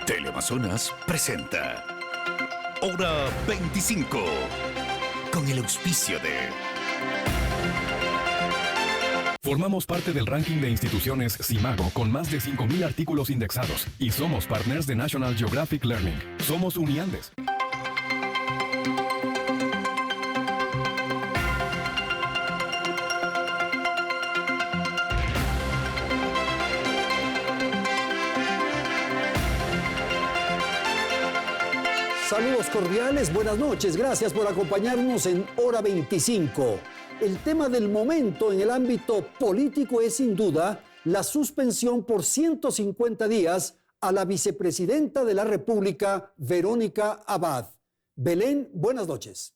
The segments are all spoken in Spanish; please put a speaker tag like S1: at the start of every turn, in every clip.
S1: Teleamazonas presenta Hora 25 con el auspicio de...
S2: Formamos parte del ranking de instituciones Simago con más de 5,000 artículos indexados y somos partners de National Geographic Learning. Somos Uniandes.
S3: Saludos cordiales, buenas noches, gracias por acompañarnos en Hora 25. El tema del momento en el ámbito político es sin duda la suspensión por 150 días a la vicepresidenta de la República, Verónica Abad. Belén, buenas noches.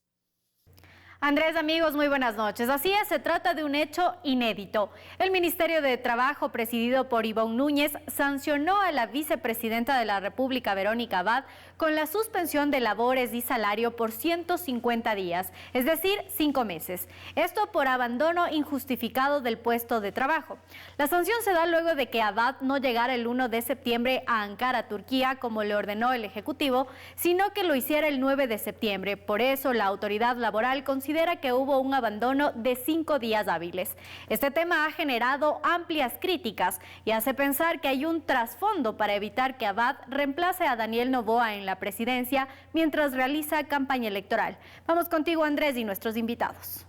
S4: Andrés, amigos, muy buenas noches. Así es, se trata de un hecho inédito. El Ministerio de Trabajo, presidido por Ivonne Núñez, sancionó a la vicepresidenta de la República, Verónica Abad, con la suspensión de labores y salario por 150 días, es decir, 5 meses. Esto por abandono injustificado del puesto de trabajo. La sanción se da luego de que Abad no llegara el 1 de septiembre a Ankara, Turquía, como le ordenó el Ejecutivo, sino que lo hiciera el 9 de septiembre. Por eso, la autoridad laboral considera que hubo un abandono de 5 días hábiles. Este tema ha generado amplias críticas y hace pensar que hay un trasfondo para evitar que Abad reemplace a Daniel Noboa en la presidencia mientras realiza campaña electoral. Vamos contigo, Andrés, y nuestros invitados.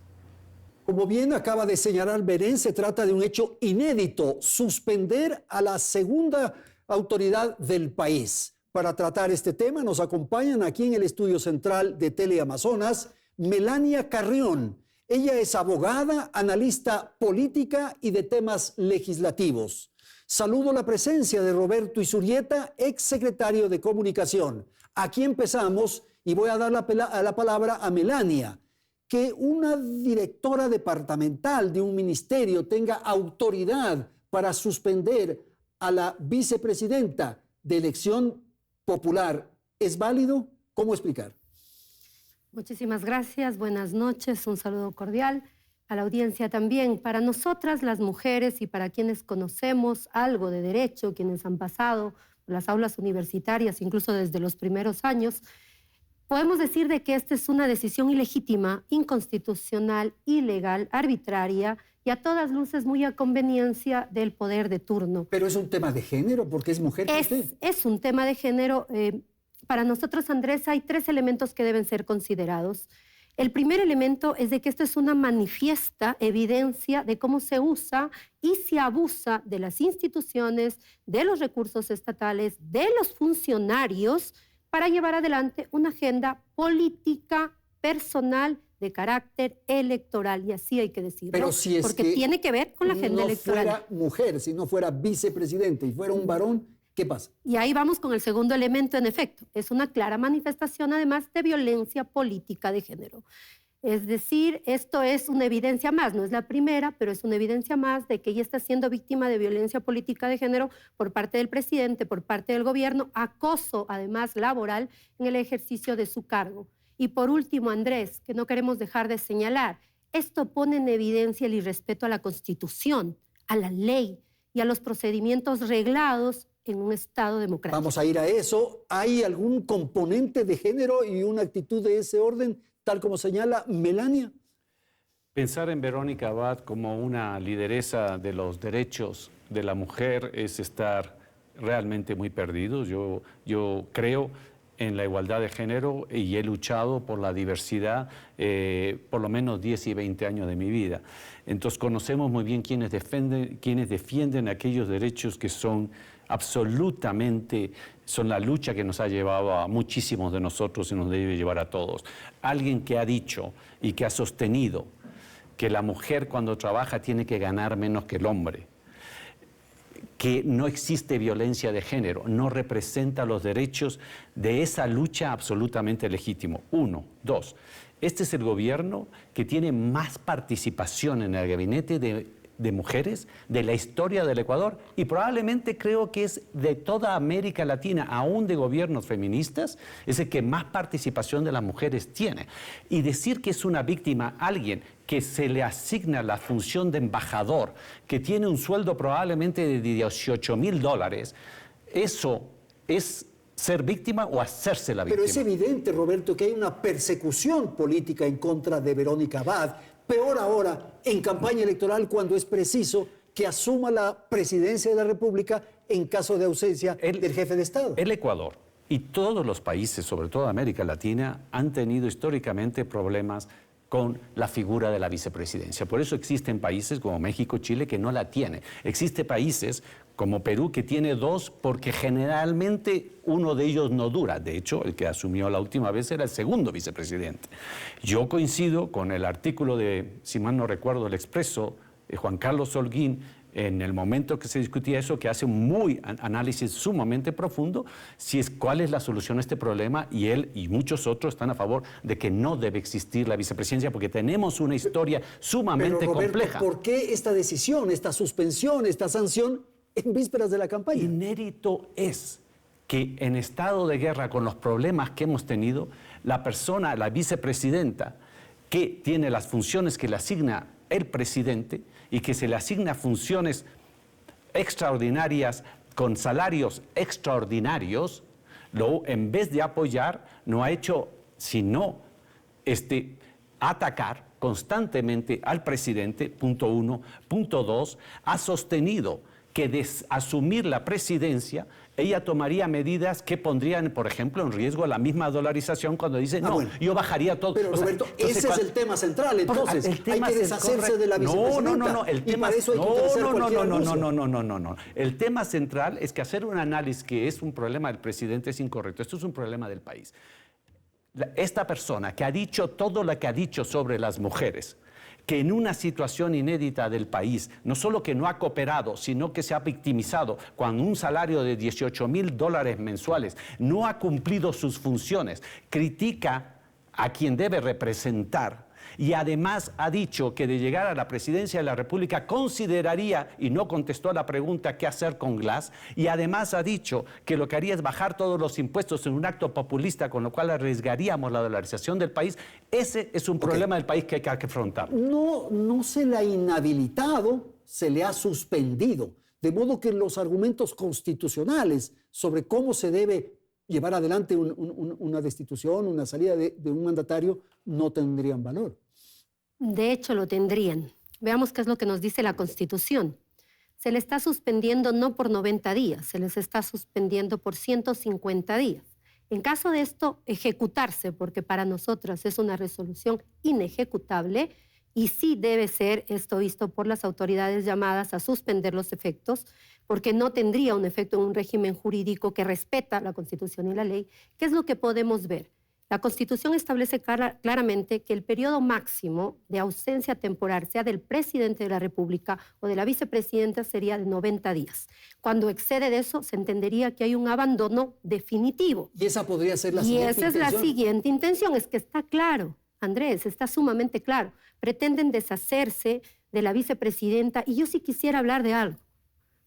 S3: Como bien acaba de señalar Belén, se trata de un hecho inédito, suspender a la segunda autoridad del país. Para tratar este tema nos acompañan aquí en el estudio central de Teleamazonas Melania Carrión. Ella es abogada, analista política y de temas legislativos. Saludo la presencia de Roberto Izurieta, exsecretario de Comunicación. Aquí empezamos y voy a dar la palabra a Melania. Que una directora departamental de un ministerio tenga autoridad para suspender a la vicepresidenta de elección popular, ¿es válido? ¿Cómo explicar?
S5: Muchísimas gracias, buenas noches, un saludo cordial a la audiencia también. Para nosotras las mujeres y para quienes conocemos algo de derecho, quienes han pasado por las aulas universitarias, incluso desde los primeros años, podemos decir de que esta es una decisión ilegítima, inconstitucional, ilegal, arbitraria y a todas luces muy a conveniencia del poder de turno.
S3: Pero es un tema de género, porque es mujer.
S5: Es un tema de género. Para nosotros, Andrés, hay 3 elementos que deben ser considerados. El primer elemento es de que esto es una manifiesta evidencia de cómo se usa y se abusa de las instituciones, de los recursos estatales, de los funcionarios para llevar adelante una agenda política, personal, de carácter electoral, y así hay que decirlo.
S3: Pero si es
S5: porque
S3: que
S5: tiene que ver con la agenda electoral.
S3: No fuera mujer, si no fuera vicepresidente y fuera un varón, ¿qué pasa?
S5: Y ahí vamos con el segundo elemento, en efecto. Es una clara manifestación, además, de violencia política de género. Es decir, esto es una evidencia más, no es la primera, pero es una evidencia más de que ella está siendo víctima de violencia política de género por parte del presidente, por parte del gobierno, acoso, además, laboral en el ejercicio de su cargo. Y por último, Andrés, que no queremos dejar de señalar, esto pone en evidencia el irrespeto a la Constitución, a la ley y a los procedimientos reglados en un Estado democrático.
S3: Vamos a ir a eso. ¿Hay algún componente de género y una actitud de ese orden, tal como señala Melania?
S6: Pensar en Verónica Abad como una lideresa de los derechos de la mujer es estar realmente muy perdidos. Yo creo en la igualdad de género y he luchado por la diversidad por lo menos 10 y 20 años de mi vida. Entonces conocemos muy bien quienes defienden aquellos derechos que son absolutamente, son la lucha que nos ha llevado a muchísimos de nosotros y nos debe llevar a todos. Alguien que ha dicho y que ha sostenido que la mujer cuando trabaja tiene que ganar menos que el hombre, que no existe violencia de género, no representa los derechos de esa lucha absolutamente legítimo. 1, 2, este es el gobierno que tiene más participación en el gabinete de mujeres de la historia del Ecuador y probablemente creo que es de toda América Latina, aún de gobiernos feministas, es el que más participación de las mujeres tiene. Y decir que es una víctima alguien que se le asigna la función de embajador, que tiene un sueldo probablemente de $18,000, eso es ser víctima o hacerse la víctima.
S3: Pero es evidente, Roberto, que hay una persecución política en contra de Verónica Abad. Peor ahora, en campaña electoral, cuando es preciso que asuma la presidencia de la República en caso de ausencia del jefe de Estado.
S6: El Ecuador y todos los países, sobre todo América Latina, han tenido históricamente problemas con la figura de la vicepresidencia. Por eso existen países como México, Chile, que no la tiene. Existen países como Perú, que tiene dos, porque generalmente uno de ellos no dura. De hecho, el que asumió la última vez era el segundo vicepresidente. Yo coincido con el artículo de, si mal no recuerdo, el Expreso, de Juan Carlos Holguín, en el momento que se discutía eso, que hace un análisis sumamente profundo, cuál es la solución a este problema, y él y muchos otros están a favor de que no debe existir la vicepresidencia, porque tenemos una historia sumamente
S3: Pero, Roberto,
S6: compleja.
S3: ¿por qué esta decisión, esta suspensión, esta sanción en vísperas de la campaña?
S6: Inédito es que en estado de guerra, con los problemas que hemos tenido, la persona, la vicepresidenta, que tiene las funciones que le asigna el presidente y que se le asigna funciones extraordinarias con salarios extraordinarios, en vez de apoyar, no ha hecho sino atacar constantemente al presidente, punto uno. Punto dos, ha sostenido que de asumir la presidencia, ella tomaría medidas que pondrían, por ejemplo, en riesgo la misma dolarización cuando dice, yo bajaría todo.
S3: Pero, Roberto, ese es el tema central, entonces. Hay que deshacerse de la vicepresidenta.
S6: No. El tema,
S3: y para eso hay que utilizar cualquier abuso.
S6: No. El tema central es que hacer un análisis que es un problema del presidente es incorrecto. Esto es un problema del país. Esta persona que ha dicho todo lo que ha dicho sobre las mujeres, que en una situación inédita del país, no solo que no ha cooperado, sino que se ha victimizado con un salario de $18,000 mensuales, no ha cumplido sus funciones, critica a quien debe representar, y además ha dicho que de llegar a la presidencia de la República consideraría, y no contestó a la pregunta qué hacer con Glass, y además ha dicho que lo que haría es bajar todos los impuestos en un acto populista, con lo cual arriesgaríamos la dolarización del país. Ese es un problema del país que hay que afrontar.
S3: No se le ha inhabilitado, se le ha suspendido. De modo que los argumentos constitucionales sobre cómo se debe llevar adelante una destitución, una salida de un mandatario, no tendrían valor.
S5: De hecho, lo tendrían. Veamos qué es lo que nos dice la Constitución. Se le está suspendiendo no por 90 días, se les está suspendiendo por 150 días. En caso de esto ejecutarse, porque para nosotras es una resolución inejecutable, y sí debe ser esto visto por las autoridades llamadas a suspender los efectos, porque no tendría un efecto en un régimen jurídico que respeta la Constitución y la ley. ¿Qué es lo que podemos ver? La Constitución establece claramente que el periodo máximo de ausencia temporal, sea del presidente de la República o de la vicepresidenta, sería de 90 días. Cuando excede de eso, se entendería que hay un abandono definitivo.
S3: Y esa podría ser la siguiente intención.
S5: Y esa es la siguiente intención, es que está claro, Andrés, está sumamente claro. Pretenden deshacerse de la vicepresidenta, y yo sí quisiera hablar de algo,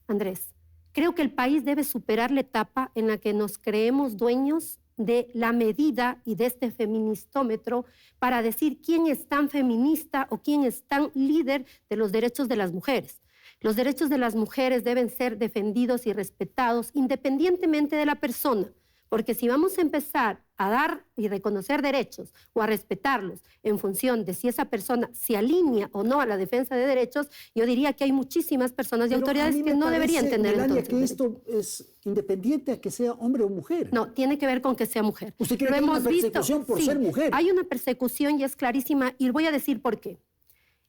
S5: Andrés. Creo que el país debe superar la etapa en la que nos creemos dueños de la medida y de este feministómetro para decir quién es tan feminista o quién es tan líder de los derechos de las mujeres. Los derechos de las mujeres deben ser defendidos y respetados independientemente de la persona, porque si vamos a empezar a dar y reconocer derechos o a respetarlos en función de si esa persona se alinea o no a la defensa de derechos, yo diría que hay muchísimas personas y autoridades que no deberían tener entonces.
S3: Que esto es independiente a que sea hombre o mujer.
S5: No, tiene que ver con que sea mujer.
S3: ¿Usted cree que hay una persecución por ser mujer?
S5: Hay una persecución y es clarísima, y voy a decir por qué.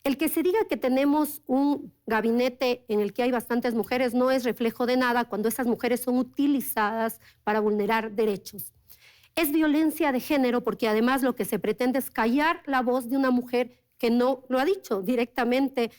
S5: El que se diga que tenemos un gabinete en el que hay bastantes mujeres no es reflejo de nada cuando esas mujeres son utilizadas para vulnerar derechos. Es violencia de género porque además lo que se pretende es callar la voz de una mujer que no lo ha dicho directamente,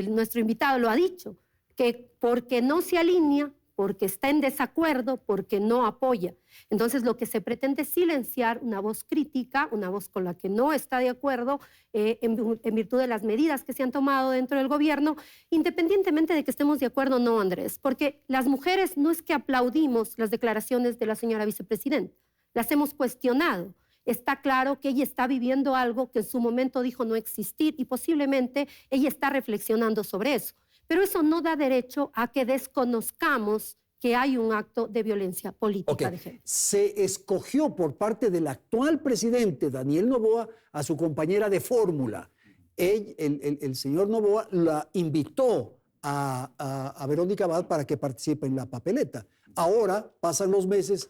S5: nuestro invitado lo ha dicho, que porque no se alinea, porque está en desacuerdo, porque no apoya. Entonces lo que se pretende es silenciar una voz crítica, una voz con la que no está de acuerdo en virtud de las medidas que se han tomado dentro del gobierno, independientemente de que estemos de acuerdo o no, Andrés, porque las mujeres no es que aplaudimos las declaraciones de la señora vicepresidenta, las hemos cuestionado. Está claro que ella está viviendo algo que en su momento dijo no existir y posiblemente ella está reflexionando sobre eso. Pero eso no da derecho a que desconozcamos que hay un acto de violencia política de
S3: Ok,
S5: género.
S3: se escogió por parte del actual presidente, Daniel Noboa, a su compañera de fórmula. El señor Noboa la invitó a Verónica Abad para que participe en la papeleta. Ahora, pasan los meses,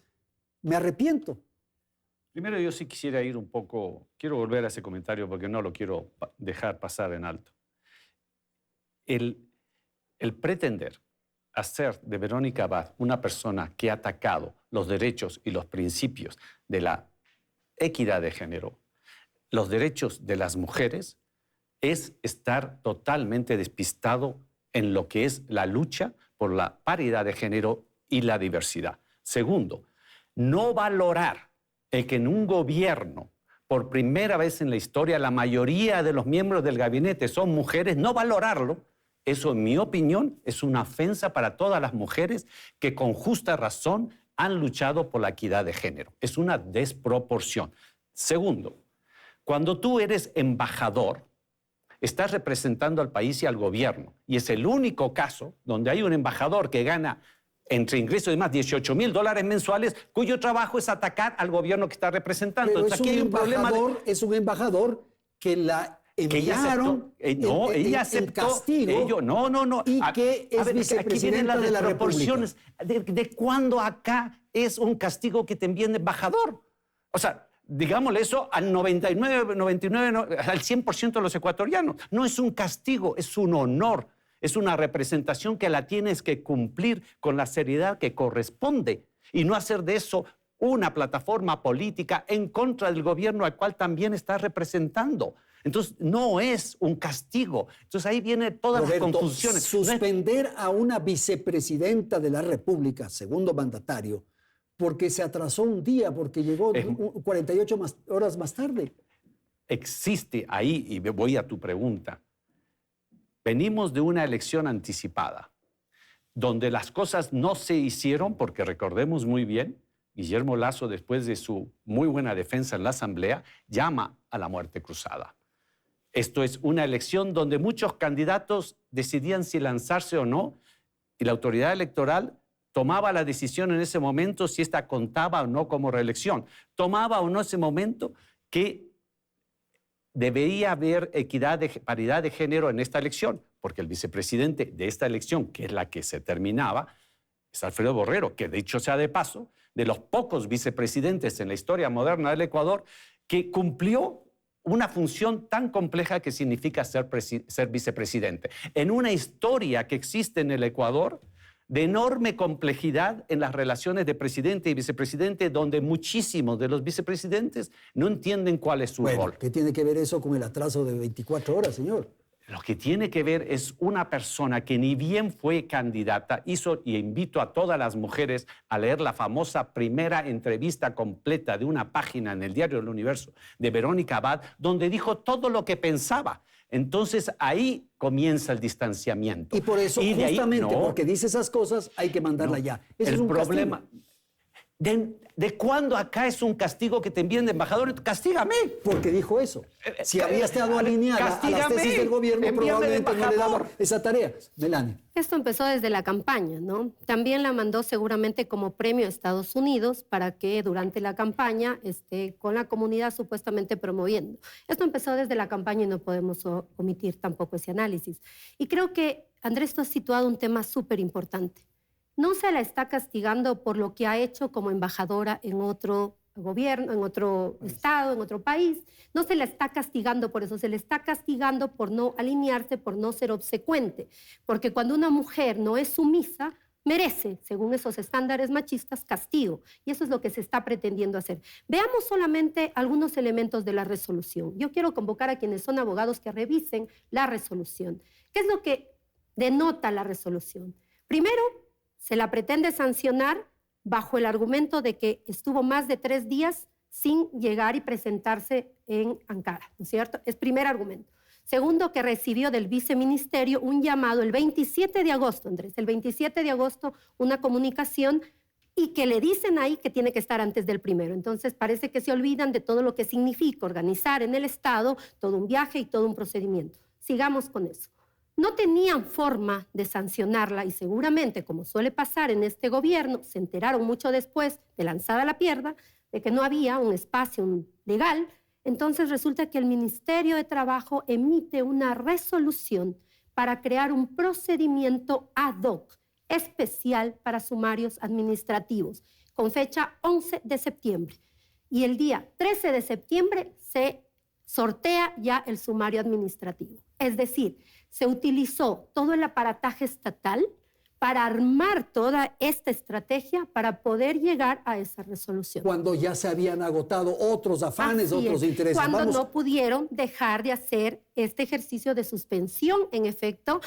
S3: me arrepiento.
S6: Primero, yo sí quisiera ir un poco, quiero volver a ese comentario porque no lo quiero dejar pasar en alto. El pretender hacer de Verónica Abad una persona que ha atacado los derechos y los principios de la equidad de género, los derechos de las mujeres, es estar totalmente despistado en lo que es la lucha por la paridad de género y la diversidad. Segundo, no valorar el que en un gobierno, por primera vez en la historia, la mayoría de los miembros del gabinete son mujeres, no valorarlo, eso en mi opinión es una ofensa para todas las mujeres que con justa razón han luchado por la equidad de género. Es una desproporción. Segundo, cuando tú eres embajador, estás representando al país y al gobierno. Y es el único caso donde hay un embajador que gana entre ingresos y demás $18,000 mensuales, cuyo trabajo es atacar al gobierno que está representando.
S3: Pero
S6: Entonces, aquí hay un problema
S3: es un embajador que la enviaron
S6: ella aceptó,
S3: en castigo
S6: no.
S3: y que es
S6: aquí vienen
S3: vicepresidenta
S6: las
S3: de la República.
S6: desproporciones. ¿De cuándo acá es un castigo que te envíen de embajador? O sea, digámosle eso al 99, al 100% de los ecuatorianos. No es un castigo, es un honor. Es una representación que la tienes que cumplir con la seriedad que corresponde y no hacer de eso una plataforma política en contra del gobierno al cual también estás representando. Entonces, no es un castigo. Entonces, ahí vienen todas
S3: Roberto,
S6: las confusiones.
S3: Suspender a una vicepresidenta de la República, segundo mandatario, porque se atrasó un día, porque llegó 48 horas más tarde.
S6: Existe ahí, y voy a tu pregunta, venimos de una elección anticipada, donde las cosas no se hicieron, porque recordemos muy bien, Guillermo Lasso, después de su muy buena defensa en la Asamblea, llama a la muerte cruzada. Esto es una elección donde muchos candidatos decidían si lanzarse o no, y la autoridad electoral tomaba la decisión en ese momento si esta contaba o no como reelección. Tomaba o no ese momento que debería haber paridad de género en esta elección, porque el vicepresidente de esta elección, que es la que se terminaba, es Alfredo Borrero, que dicho sea de paso, de los pocos vicepresidentes en la historia moderna del Ecuador, que cumplió una función tan compleja que significa ser vicepresidente. En una historia que existe en el Ecuador, de enorme complejidad en las relaciones de presidente y vicepresidente, donde muchísimos de los vicepresidentes no entienden cuál es su rol.
S3: ¿Qué tiene que ver eso con el atraso de 24 horas, señor?
S6: Lo que tiene que ver es una persona que ni bien fue candidata, y invito a todas las mujeres a leer la famosa primera entrevista completa de una página en el diario El Universo de Verónica Abad, donde dijo todo lo que pensaba. Entonces ahí comienza el distanciamiento.
S3: Y por eso, justamente porque dice esas cosas, hay que mandarla ya. Ese es un
S6: problema. ¿De cuándo acá es un castigo que te envíen de embajador? ¡Castígame!
S3: Porque dijo eso. Si había estado alineada a las tesis del gobierno, probablemente no le daba esa tarea. Melania.
S5: Esto empezó desde la campaña, ¿no? También la mandó seguramente como premio a Estados Unidos para que durante la campaña esté con la comunidad supuestamente promoviendo. Esto empezó desde la campaña y no podemos omitir tampoco ese análisis. Y creo que, Andrés, tú has situado un tema súper importante. No se la está castigando por lo que ha hecho como embajadora en otro gobierno, en otro estado, en otro país. No se la está castigando por eso, se le está castigando por no alinearse, por no ser obsecuente. Porque cuando una mujer no es sumisa, merece, según esos estándares machistas, castigo. Y eso es lo que se está pretendiendo hacer. Veamos solamente algunos elementos de la resolución. Yo quiero convocar a quienes son abogados que revisen la resolución. ¿Qué es lo que denota la resolución? Primero, se la pretende sancionar bajo el argumento de que estuvo más de 3 días sin llegar y presentarse en Ankara, ¿no es cierto? Es primer argumento. Segundo, que recibió del viceministerio un llamado el 27 de agosto, Andrés, el 27 de agosto, una comunicación y que le dicen ahí que tiene que estar antes del 1. Entonces parece que se olvidan de todo lo que significa organizar en el Estado todo un viaje y todo un procedimiento. Sigamos con eso. No tenían forma de sancionarla y seguramente, como suele pasar en este gobierno, se enteraron mucho después de lanzada la pierna, de que no había un espacio legal. Entonces resulta que el Ministerio de Trabajo emite una resolución para crear un procedimiento ad hoc especial para sumarios administrativos, con fecha 11 de septiembre. Y el día 13 de septiembre se sortea ya el sumario administrativo. Es decir, se utilizó todo el aparataje estatal para armar toda esta estrategia para poder llegar a esa resolución.
S3: Cuando ya se habían agotado otros afanes, otros intereses.
S5: Cuando no pudieron dejar de hacer este ejercicio de suspensión, en efecto,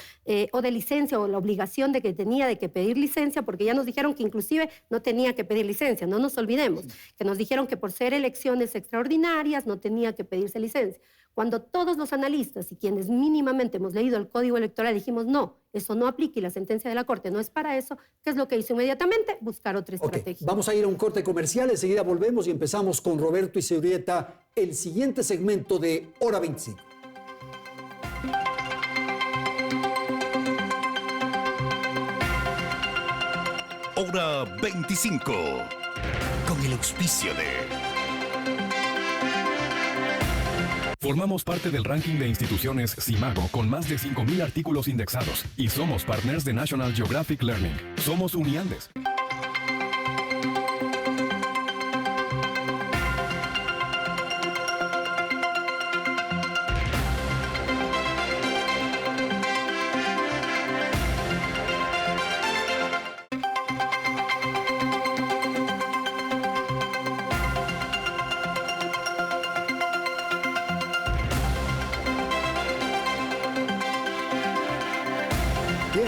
S5: o de licencia, o la obligación de que tenía de que pedir licencia, porque ya nos dijeron que inclusive no tenía que pedir licencia, no nos olvidemos, que nos dijeron que por ser elecciones extraordinarias no tenía que pedirse licencia. Cuando todos los analistas y quienes mínimamente hemos leído el Código Electoral dijimos no, eso no aplica y la sentencia de la Corte no es para eso, ¿qué es lo que hizo inmediatamente? Buscar otra estrategia.
S3: Vamos a ir a un corte comercial, enseguida volvemos y empezamos con Roberto Izurrieta, el siguiente segmento de Hora 25.
S1: Hora 25, con el auspicio de...
S2: Formamos parte del ranking de instituciones Simago con más de 5,000 artículos indexados y somos partners de National Geographic Learning. Somos Uniandes.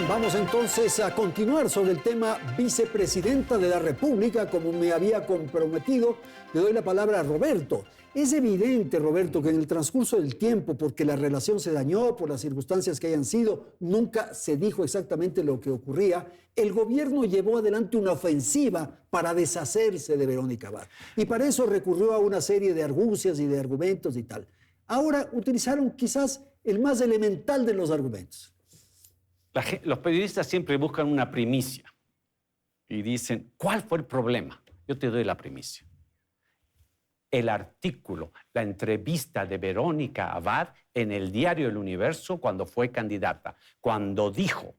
S3: Vamos entonces a continuar sobre el tema vicepresidenta de la República, como me había comprometido. Le doy la palabra a Roberto. Es evidente, Roberto, que en el transcurso del tiempo, porque la relación se dañó, por las circunstancias que hayan sido, nunca se dijo exactamente lo que ocurría, el gobierno llevó adelante una ofensiva para deshacerse de Verónica Abad. Y para eso recurrió a una serie de argucias y de argumentos y tal. Ahora utilizaron quizás el más elemental de los argumentos.
S6: Los periodistas siempre buscan una primicia y dicen, ¿cuál fue el problema? Yo te doy la primicia. El artículo, la entrevista de Verónica Abad en el diario El Universo cuando fue candidata, cuando dijo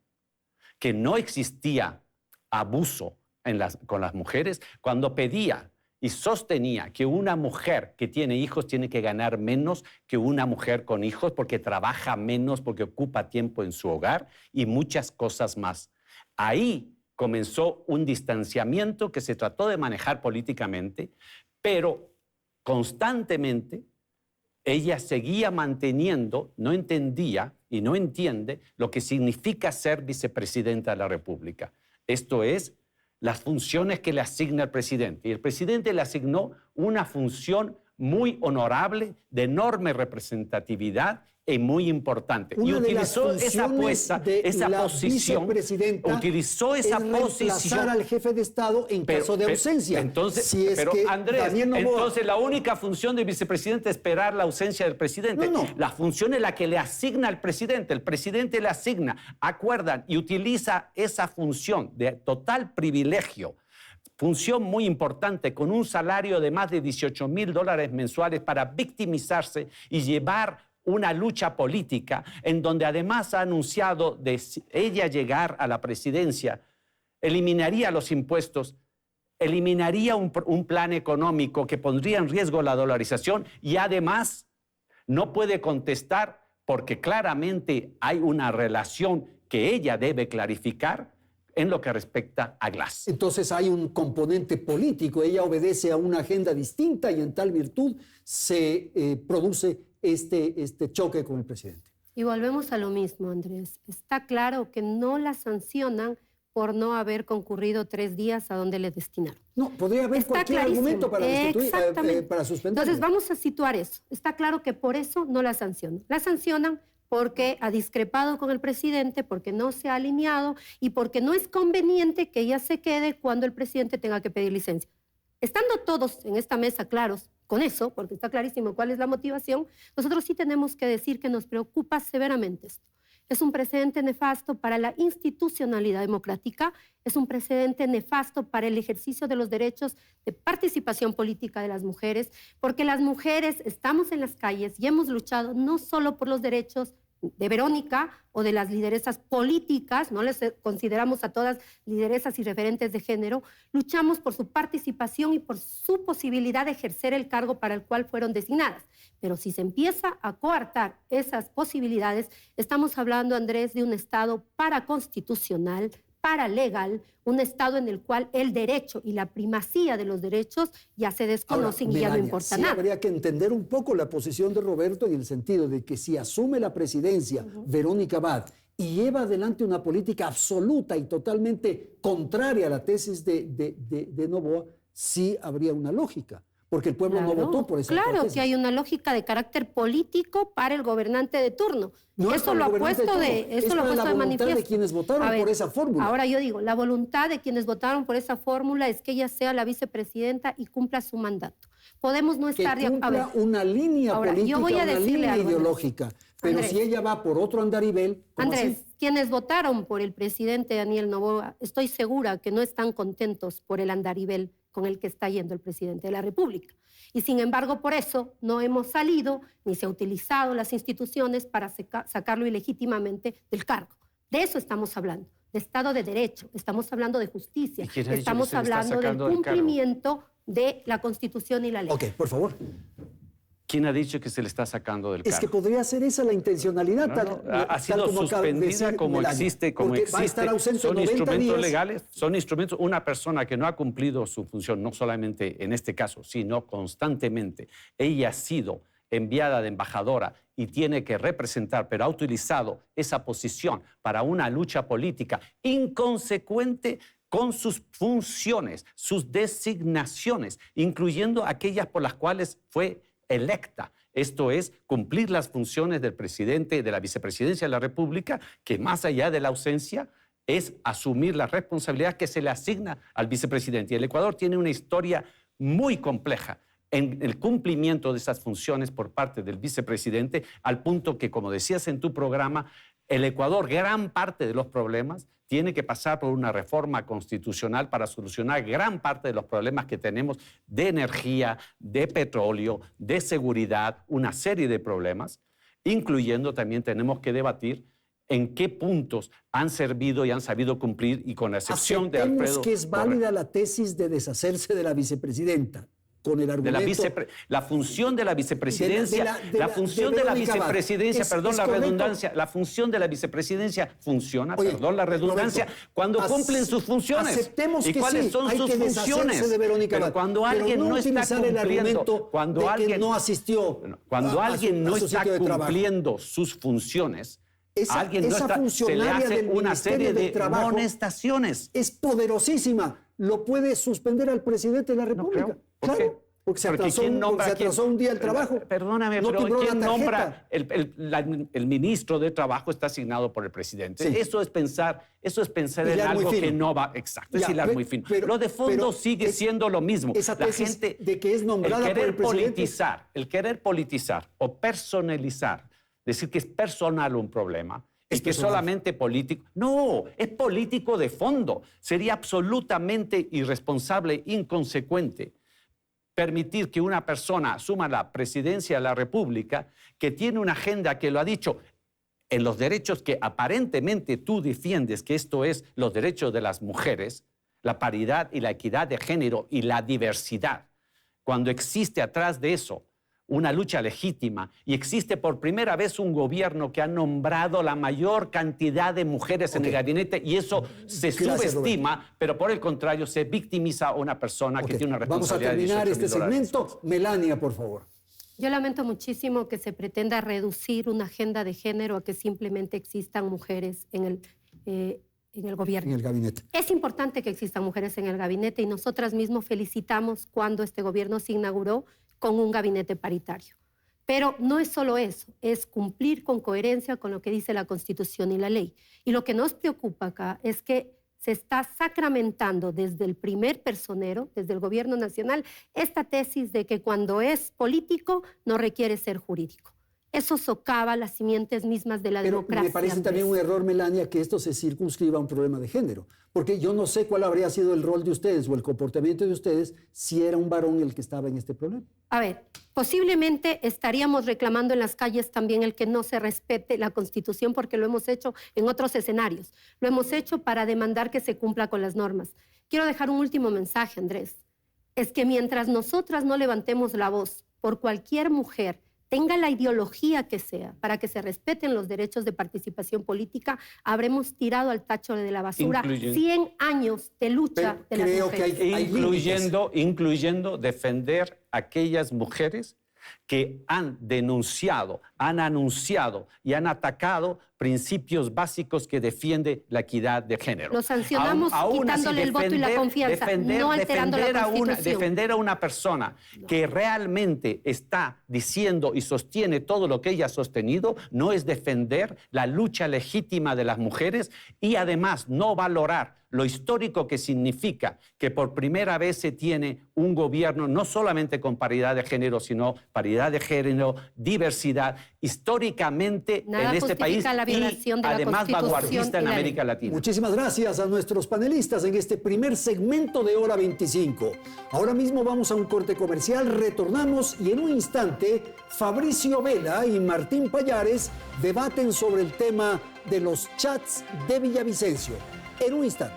S6: que no existía abuso con las mujeres, cuando pedía y sostenía que una mujer que tiene hijos tiene que ganar menos que una mujer con hijos porque trabaja menos, porque ocupa tiempo en su hogar y muchas cosas más. Ahí comenzó un distanciamiento que se trató de manejar políticamente, pero constantemente ella seguía manteniendo, no entendía y no entiende lo que significa ser vicepresidenta de la República. Esto es las funciones que le asigna el presidente. Y el presidente le asignó una función muy honorable, de enorme representatividad y muy importante.
S3: Una
S6: y utilizó esa posición. Utilizó esa posición
S3: al jefe de Estado en caso de ausencia.
S6: Entonces,
S3: si es que
S6: Andrés, entonces la única función del vicepresidente es esperar la ausencia del presidente.
S3: No.
S6: La función es la que le asigna al presidente. El presidente le asigna, acuerdan y utiliza esa función de total privilegio. Función muy importante, con un salario de más de $18,000 mensuales para victimizarse y llevar una lucha política en donde además ha anunciado de ella llegar a la presidencia, eliminaría los impuestos, eliminaría un plan económico que pondría en riesgo la dolarización y además no puede contestar porque claramente hay una relación que ella debe clarificar en lo que respecta a Glass.
S3: Entonces hay un componente político, ella obedece a una agenda distinta y en tal virtud se produce este choque con el presidente.
S5: Y volvemos a lo mismo, Andrés. Está claro que no la sancionan por no haber concurrido 3 días a donde le destinaron.
S3: No, podría haber cualquier argumento para suspenderlo.
S5: Entonces vamos a situar eso. Está claro que por eso no la sancionan. La sancionan porque ha discrepado con el presidente, porque no se ha alineado y porque no es conveniente que ella se quede cuando el presidente tenga que pedir licencia. Estando todos en esta mesa claros con eso, porque está clarísimo cuál es la motivación, nosotros sí tenemos que decir que nos preocupa severamente esto. Es un precedente nefasto para la institucionalidad democrática, es un precedente nefasto para el ejercicio de los derechos de participación política de las mujeres, porque las mujeres estamos en las calles y hemos luchado no solo por los derechos de Verónica o de las lideresas políticas, no les consideramos a todas lideresas y referentes de género, luchamos por su participación y por su posibilidad de ejercer el cargo para el cual fueron designadas. Pero si se empieza a coartar esas posibilidades, estamos hablando, Andrés, de un Estado paraconstitucional, paralegal, un Estado en el cual el derecho y la primacía de los derechos ya se desconocen y ya no importa
S3: sí
S5: nada.
S3: Habría que entender un poco la posición de Roberto en el sentido de que si asume la presidencia Verónica Abad y lleva adelante una política absoluta y totalmente contraria a la tesis de Noboa, sí habría una lógica. Porque el pueblo no votó por esa
S5: Claro
S3: tesis.
S5: que hay una lógica de carácter político para el gobernante de turno.
S3: No es
S5: eso
S3: para
S5: lo
S3: el
S5: ha
S3: gobernante
S5: puesto
S3: de
S5: de,
S3: turno,
S5: eso
S3: es
S5: lo ha
S3: para
S5: puesto
S3: la
S5: de
S3: voluntad de
S5: manifiesto.
S3: quienes votaron
S5: A ver,
S3: por esa fórmula.
S5: Ahora yo digo, la voluntad de quienes votaron por esa fórmula es que ella sea la vicepresidenta y cumpla su mandato. Podemos no
S3: Que
S5: estar de acuerdo.
S3: cumpla una línea
S5: Ahora,
S3: política,
S5: yo voy a
S3: una
S5: decirle
S3: línea
S5: algo,
S3: ideológica. Pero
S5: Andrés.
S3: si ella va por otro andarivel, ¿cómo
S5: Andrés,
S3: así?
S5: quienes votaron por el presidente Daniel Noboa, estoy segura que no están contentos por el andarivel con el que está yendo el presidente de la República. Y sin embargo, por eso no hemos salido ni se ha utilizado las instituciones para sacarlo ilegítimamente del cargo. De eso estamos hablando, de Estado de Derecho, estamos hablando de justicia,
S6: ¿Y quién ha dicho que
S5: estamos
S6: se le está
S5: hablando del
S6: sacando del cargo?
S5: cumplimiento de la Constitución y la ley.
S3: Ok, por favor.
S6: ¿Quién ha dicho que se le está sacando del cargo?
S3: Es que podría ser esa la intencionalidad.
S6: Ha sido suspendida como existe,
S3: Va a estar ausente
S6: son
S3: 90
S6: instrumentos
S3: días.
S6: legales, son instrumentos. Una persona que no ha cumplido su función, no solamente en este caso, sino constantemente, ella ha sido enviada de embajadora y tiene que representar, pero ha utilizado esa posición para una lucha política inconsecuente con sus funciones, sus designaciones, incluyendo aquellas por las cuales fue electa. Esto es cumplir las funciones del presidente, de la vicepresidencia de la República, que más allá de la ausencia es asumir la responsabilidad que se le asigna al vicepresidente. Y el Ecuador tiene una historia muy compleja en el cumplimiento de esas funciones por parte del vicepresidente, al punto que, como decías en tu programa, el Ecuador, gran parte de los problemas, tiene que pasar por una reforma constitucional para solucionar gran parte de los problemas que tenemos de energía, de petróleo, de seguridad, una serie de problemas, incluyendo también tenemos que debatir en qué puntos han servido y han sabido cumplir, y con la excepción de
S3: Aceptemos
S6: Alfredo...
S3: que es válida la tesis de deshacerse de la vicepresidenta. Con el argumento...
S6: la función de la vicepresidencia, la función de la vicepresidencia, perdón la redundancia, la función de la vicepresidencia funciona,
S3: Oye,
S6: perdón la redundancia,
S3: Roberto,
S6: cuando cumplen sus funciones.
S3: Aceptemos
S6: ¿Y
S3: que
S6: cuáles
S3: sí,
S6: son
S3: hay
S6: sus
S3: que deshacerse
S6: funciones?
S3: de Verónica
S6: Pero
S3: Abad,
S6: cuando
S3: pero
S6: alguien no está
S3: utilizar el argumento
S6: cumpliendo, cuando
S3: de que
S6: alguien
S3: no asistió
S6: cuando
S3: a
S6: alguien no
S3: su
S6: está
S3: sitio de trabajo.
S6: cumpliendo sus funciones, alguien no
S3: esa
S6: está, se le
S3: funcionaria
S6: hace
S3: del
S6: una
S3: Ministerio
S6: serie
S3: del
S6: de
S3: Trabajo
S6: amonestaciones.
S3: es poderosísima. Lo puede suspender al presidente de la República.
S6: creo. ¿Por
S3: Claro.
S6: qué?
S3: Porque se
S6: Porque
S3: atrasó,
S6: ¿quién nombra
S3: se
S6: a quién?
S3: atrasó un día el trabajo.
S6: Perdóname,
S3: no
S6: pero
S3: timbró
S6: ¿quién
S3: la
S6: nombra?
S3: tarjeta.
S6: El ministro de Trabajo está asignado por el presidente.
S3: Sí.
S6: Eso es pensar en
S3: Hilar muy
S6: algo
S3: fino.
S6: que no va. Exacto, es
S3: Ya,
S6: hilar muy fino.
S3: pero-
S6: Lo de fondo
S3: pero
S6: sigue siendo lo mismo.
S3: esa
S6: La
S3: tesis
S6: gente,
S3: de que es nombrada
S6: el
S3: por el
S6: querer
S3: presidente.
S6: el querer politizar o personalizar, decir que es personal un problema,
S3: Es
S6: y que
S3: personal.
S6: solamente político. No, es político de fondo. Sería absolutamente irresponsable, inconsecuente permitir que una persona asuma la presidencia de la República, que tiene una agenda que lo ha dicho en los derechos que aparentemente tú defiendes, que esto es los derechos de las mujeres, la paridad y la equidad de género y la diversidad. Cuando existe atrás de eso una lucha legítima y existe por primera vez un gobierno que ha nombrado la mayor cantidad de mujeres en el gabinete, y eso se
S3: Gracias,
S6: subestima, pero por el contrario se victimiza a una persona que
S3: Ok,
S6: tiene una
S3: vamos a
S6: responsabilidad
S3: terminar
S6: de
S3: este
S6: $18,000.
S3: segmento. Melania, por favor.
S5: Yo lamento muchísimo que se pretenda reducir una agenda de género a que simplemente existan mujeres en el gobierno.
S3: En el gabinete.
S5: Es importante que existan mujeres en el gabinete y nosotras mismos felicitamos cuando este gobierno se inauguró con un gabinete paritario. Pero no es solo eso, es cumplir con coherencia con lo que dice la Constitución y la ley. Y lo que nos preocupa acá es que se está sacramentando desde el primer personero, desde el gobierno nacional, esta tesis de que cuando es político no requiere ser jurídico. eso socava las simientes mismas de la
S3: Pero
S5: democracia.
S3: me parece también un error, Melania, que esto se circunscriba a un problema de género. Porque yo no sé cuál habría sido el rol de ustedes o el comportamiento de ustedes si era un varón el que estaba en este problema.
S5: A ver, posiblemente estaríamos reclamando en las calles también el que no se respete la Constitución, porque lo hemos hecho en otros escenarios. Lo hemos hecho para demandar que se cumpla con las normas. Quiero dejar un último mensaje, Andrés. Es que mientras nosotras no levantemos la voz por cualquier mujer, tenga la ideología que sea, para que se respeten los derechos de participación política, habremos tirado al tacho de la basura 100 años de lucha de las
S3: creo que
S5: mujeres.
S6: incluyendo defender a aquellas mujeres que han denunciado, han anunciado y han atacado principios básicos que defiende la equidad de género.
S5: Lo sancionamos quitándole el voto y la confianza, no alterando la Constitución.
S6: Defender a una persona que realmente está diciendo y sostiene todo lo que ella ha sostenido, no es defender la lucha legítima de las mujeres y además no valorar lo histórico que significa que por primera vez se tiene un gobierno no solamente con paridad de género, sino paridad de género, diversidad, históricamente
S5: Nada
S6: en este país
S5: justifica la violación
S6: y
S5: de la
S6: además
S5: Constitución
S6: vanguardista
S5: y
S6: en
S5: la ley.
S6: América Latina.
S3: Muchísimas gracias a nuestros panelistas en este primer segmento de Hora 25. Ahora mismo vamos a un corte comercial, retornamos y en un instante Fabricio Vela y Martín Pallares debaten sobre el tema de los chats de Villavicencio. En un instante.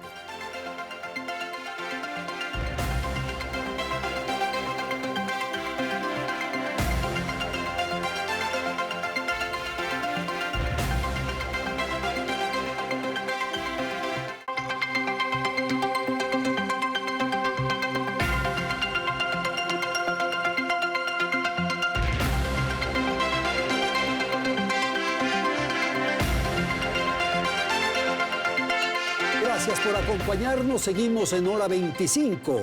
S3: Gracias por acompañarnos. Seguimos en Hora 25.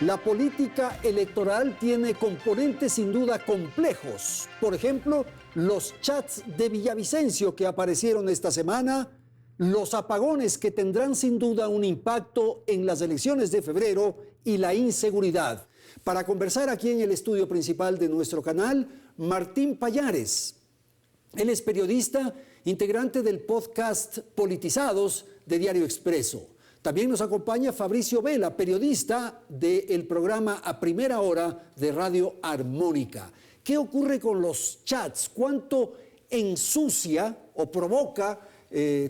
S3: La política electoral tiene componentes sin duda complejos. Por ejemplo, los chats de Villavicencio que aparecieron esta semana, los apagones que tendrán sin duda un impacto en las elecciones de febrero y la inseguridad. Para conversar aquí en el estudio principal de nuestro canal, Martín Pallares. Él es periodista, integrante del podcast Politizados de Diario Expreso. También nos acompaña Fabricio Vela, periodista del programa A Primera Hora de Radio Armónica. ¿Qué ocurre con los chats? ¿Cuánto ensucia o provoca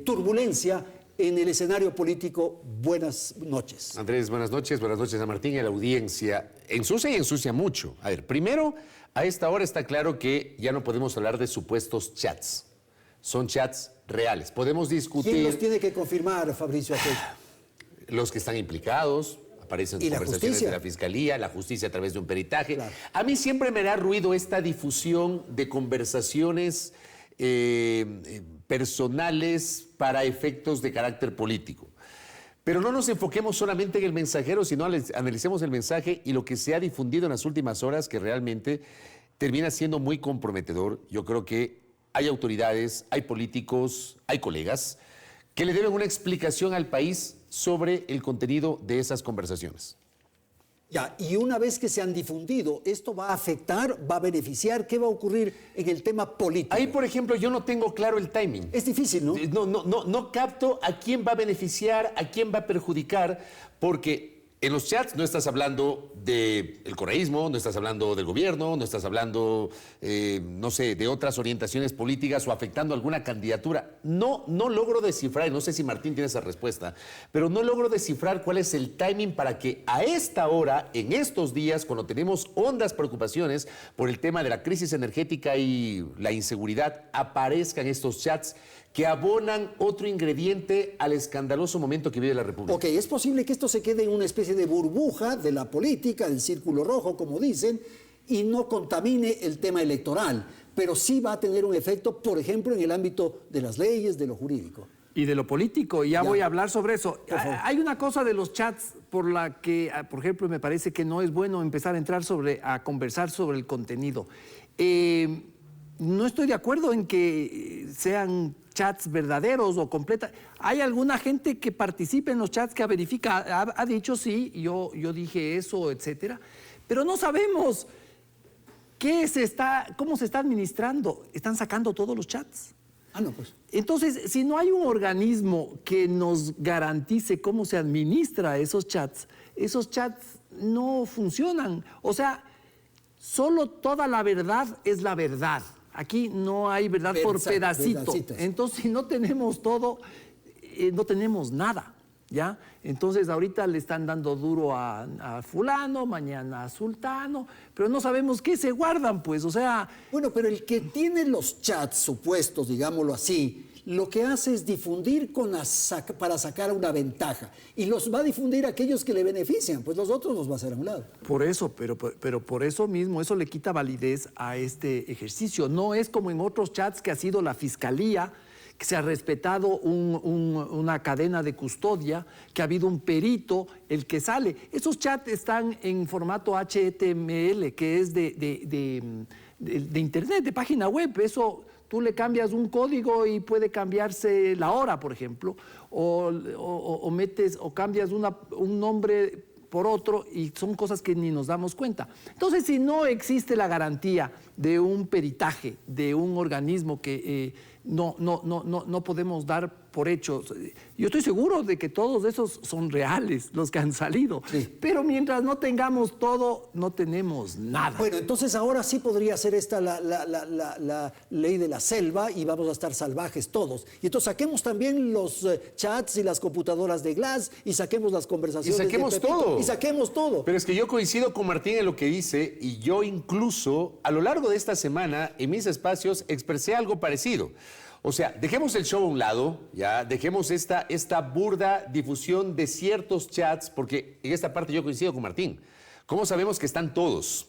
S3: turbulencia en el escenario político? Buenas noches.
S7: Andrés, buenas noches a Martín y a la audiencia. Ensucia y ensucia mucho. A ver, primero, a esta hora está claro que ya no podemos hablar de supuestos chats. Son chats reales. Podemos discutir...
S3: ¿Quién los tiene que confirmar, Fabricio?
S7: Los que están implicados, aparecen conversaciones de la Fiscalía, la justicia a través de un peritaje. Claro. A mí siempre me da ruido esta difusión de conversaciones personales para efectos de carácter político. Pero no nos enfoquemos solamente en el mensajero, sino analicemos el mensaje y lo que se ha difundido en las últimas horas, que realmente termina siendo muy comprometedor. Yo creo que hay autoridades, hay políticos, hay colegas que le deben una explicación al país sobre el contenido de esas conversaciones.
S3: Ya, y una vez que se han difundido, ¿esto va a afectar, va a beneficiar? ¿Qué va a ocurrir en el tema político?
S7: Ahí, por ejemplo, yo no tengo claro el timing.
S3: Es difícil, ¿no?
S7: No capto a quién va a beneficiar, a quién va a perjudicar, porque en los chats no estás hablando del correísmo, no estás hablando del gobierno, no estás hablando, no sé, de otras orientaciones políticas o afectando alguna candidatura. No logro descifrar, y no sé si Martín tiene esa respuesta, pero no logro descifrar cuál es el timing para que a esta hora, en estos días, cuando tenemos hondas preocupaciones por el tema de la crisis energética y la inseguridad, aparezcan estos chats que abonan otro ingrediente al escandaloso momento que vive la República.
S3: Ok, es posible que esto se quede en una especie de burbuja de la política, del círculo rojo, como dicen, y no contamine el tema electoral, pero sí va a tener un efecto, por ejemplo, en el ámbito de las leyes, de lo jurídico.
S8: Y de lo político, y ya voy a hablar sobre eso. Hay una cosa de los chats por la que, por ejemplo, me parece que no es bueno empezar a entrar a conversar sobre el contenido. No estoy de acuerdo en que sean chats verdaderos o completos. Hay alguna gente que participa en los chats que ha dicho sí, yo dije eso, etcétera, pero no sabemos ¿Cómo se está administrando? Están sacando todos los chats.
S3: Ah, no, pues.
S8: Entonces, si no hay un organismo que nos garantice cómo se administra esos chats no funcionan. O sea, solo toda la verdad es la verdad. Aquí no hay verdad por pedacito. Entonces, si no tenemos todo, no tenemos nada, ¿ya? Entonces, ahorita le están dando duro a fulano, mañana a sultano, pero no sabemos qué se guardan, pues, o sea...
S3: Bueno, pero el que tiene los chats supuestos, digámoslo así, lo que hace es difundir para sacar una ventaja. Y los va a difundir aquellos que le benefician, pues los otros los va a hacer a un lado.
S8: Por eso, pero por eso mismo, eso le quita validez a este ejercicio. No es como en otros chats que ha sido la Fiscalía, que se ha respetado una cadena de custodia, que ha habido un perito, el que sale. Esos chats están en formato HTML, que es de internet, de página web. Eso tú le cambias un código y puede cambiarse la hora, por ejemplo, o cambias un nombre por otro y son cosas que ni nos damos cuenta. Entonces, si no existe la garantía de un peritaje, de un organismo que no podemos dar por hecho. Yo estoy seguro de que todos esos son reales, los que han salido. Sí. Pero mientras no tengamos todo, no tenemos nada.
S3: Bueno, entonces ahora sí podría ser esta la ley de la selva y vamos a estar salvajes todos. Y entonces saquemos también los chats y las computadoras de Glass y saquemos las conversaciones
S7: y saquemos
S3: de Pepito,
S7: todo.
S3: Y saquemos todo.
S7: Pero es que yo coincido con Martín en lo que dice y yo incluso a lo largo de esta semana en mis espacios expresé algo parecido. O sea, dejemos el show a un lado, ya, dejemos esta burda difusión de ciertos chats, porque en esta parte yo coincido con Martín. ¿Cómo sabemos que están todos?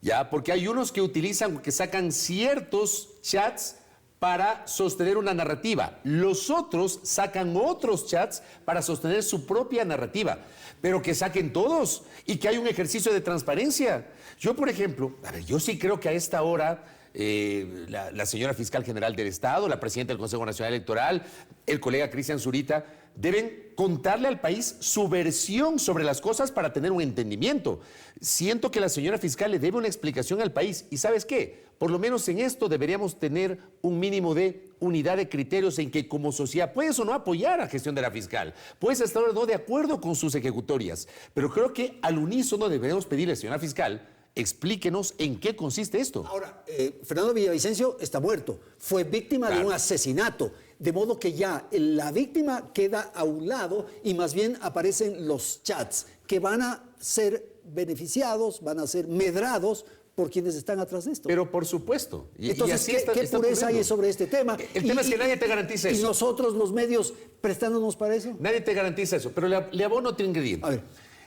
S7: Ya, porque hay unos que utilizan, que sacan ciertos chats para sostener una narrativa. Los otros sacan otros chats para sostener su propia narrativa. Pero que saquen todos y que hay un ejercicio de transparencia. Yo, por ejemplo, yo sí creo que a esta hora... la señora fiscal general del Estado, la presidenta del Consejo Nacional Electoral, el colega Cristian Zurita, deben contarle al país su versión sobre las cosas para tener un entendimiento. Siento que la señora fiscal le debe una explicación al país. ¿Y sabes qué? Por lo menos en esto deberíamos tener un mínimo de unidad de criterios en que como sociedad puedes o no apoyar la gestión de la fiscal, puedes estar o no de acuerdo con sus ejecutorias, pero creo que al unísono deberíamos pedirle a la señora fiscal: explíquenos en qué consiste esto.
S3: Ahora, Fernando Villavicencio está muerto. Fue víctima de un asesinato. De modo que ya la víctima queda a un lado y más bien aparecen los chats que van a ser beneficiados, van a ser medrados por quienes están atrás de esto.
S7: Pero por supuesto.
S3: Entonces, ¿qué pureza hay sobre este tema?
S7: El tema es que nadie te garantiza eso.
S3: ¿Y nosotros, los medios, prestándonos para eso?
S7: Nadie te garantiza eso. Pero le abono otro ingrediente.
S3: A ver.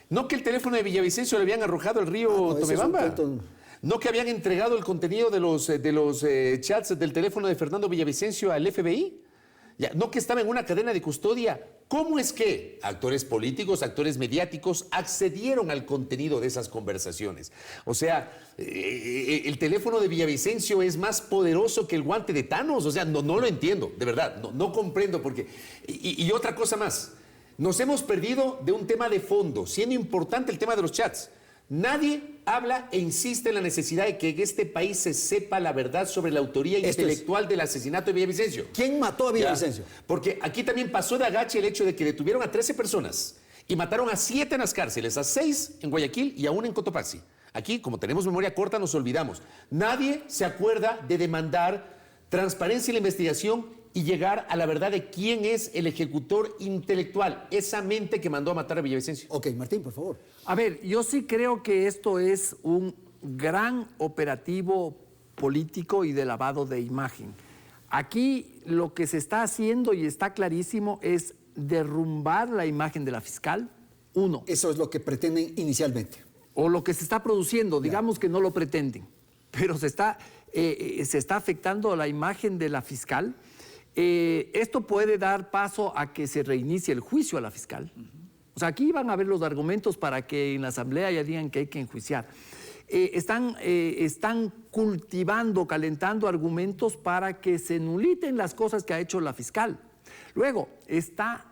S7: No que el teléfono de Villavicencio le habían arrojado al río Tomebamba. No que habían entregado el contenido de los chats del teléfono de Fernando Villavicencio al FBI. Ya, no que estaba en una cadena de custodia. ¿Cómo es que actores políticos, actores mediáticos accedieron al contenido de esas conversaciones? O sea, el teléfono de Villavicencio es más poderoso que el guante de Thanos. O sea, no lo entiendo, de verdad. No comprendo por qué. Y otra cosa más. Nos hemos perdido de un tema de fondo, siendo importante el tema de los chats. Nadie habla e insiste en la necesidad de que en este país se sepa la verdad sobre la autoría intelectual del asesinato de Villavicencio.
S3: ¿Quién mató a Villavicencio?
S7: Porque aquí también pasó de agache el hecho de que detuvieron a 13 personas y mataron a 7 en las cárceles, a 6 en Guayaquil y a 1 en Cotopaxi. Aquí, como tenemos memoria corta, nos olvidamos. Nadie se acuerda de demandar transparencia en la investigación y llegar a la verdad de quién es el ejecutor intelectual, esa mente que mandó a matar a Villavicencio.
S3: Ok, Martín, por favor.
S8: A ver, yo sí creo que esto es un gran operativo político y de lavado de imagen. Aquí lo que se está haciendo, y está clarísimo, es derrumbar la imagen de la fiscal, uno.
S3: Eso es lo que pretenden inicialmente.
S8: O lo que se está produciendo, digamos que no lo pretenden, pero se está afectando la imagen de la fiscal. Esto puede dar paso a que se reinicie el juicio a la fiscal. O sea, aquí van a ver los argumentos para que en la asamblea ya digan que hay que enjuiciar. Están cultivando, calentando argumentos para que se nuliten las cosas que ha hecho la fiscal. Luego, está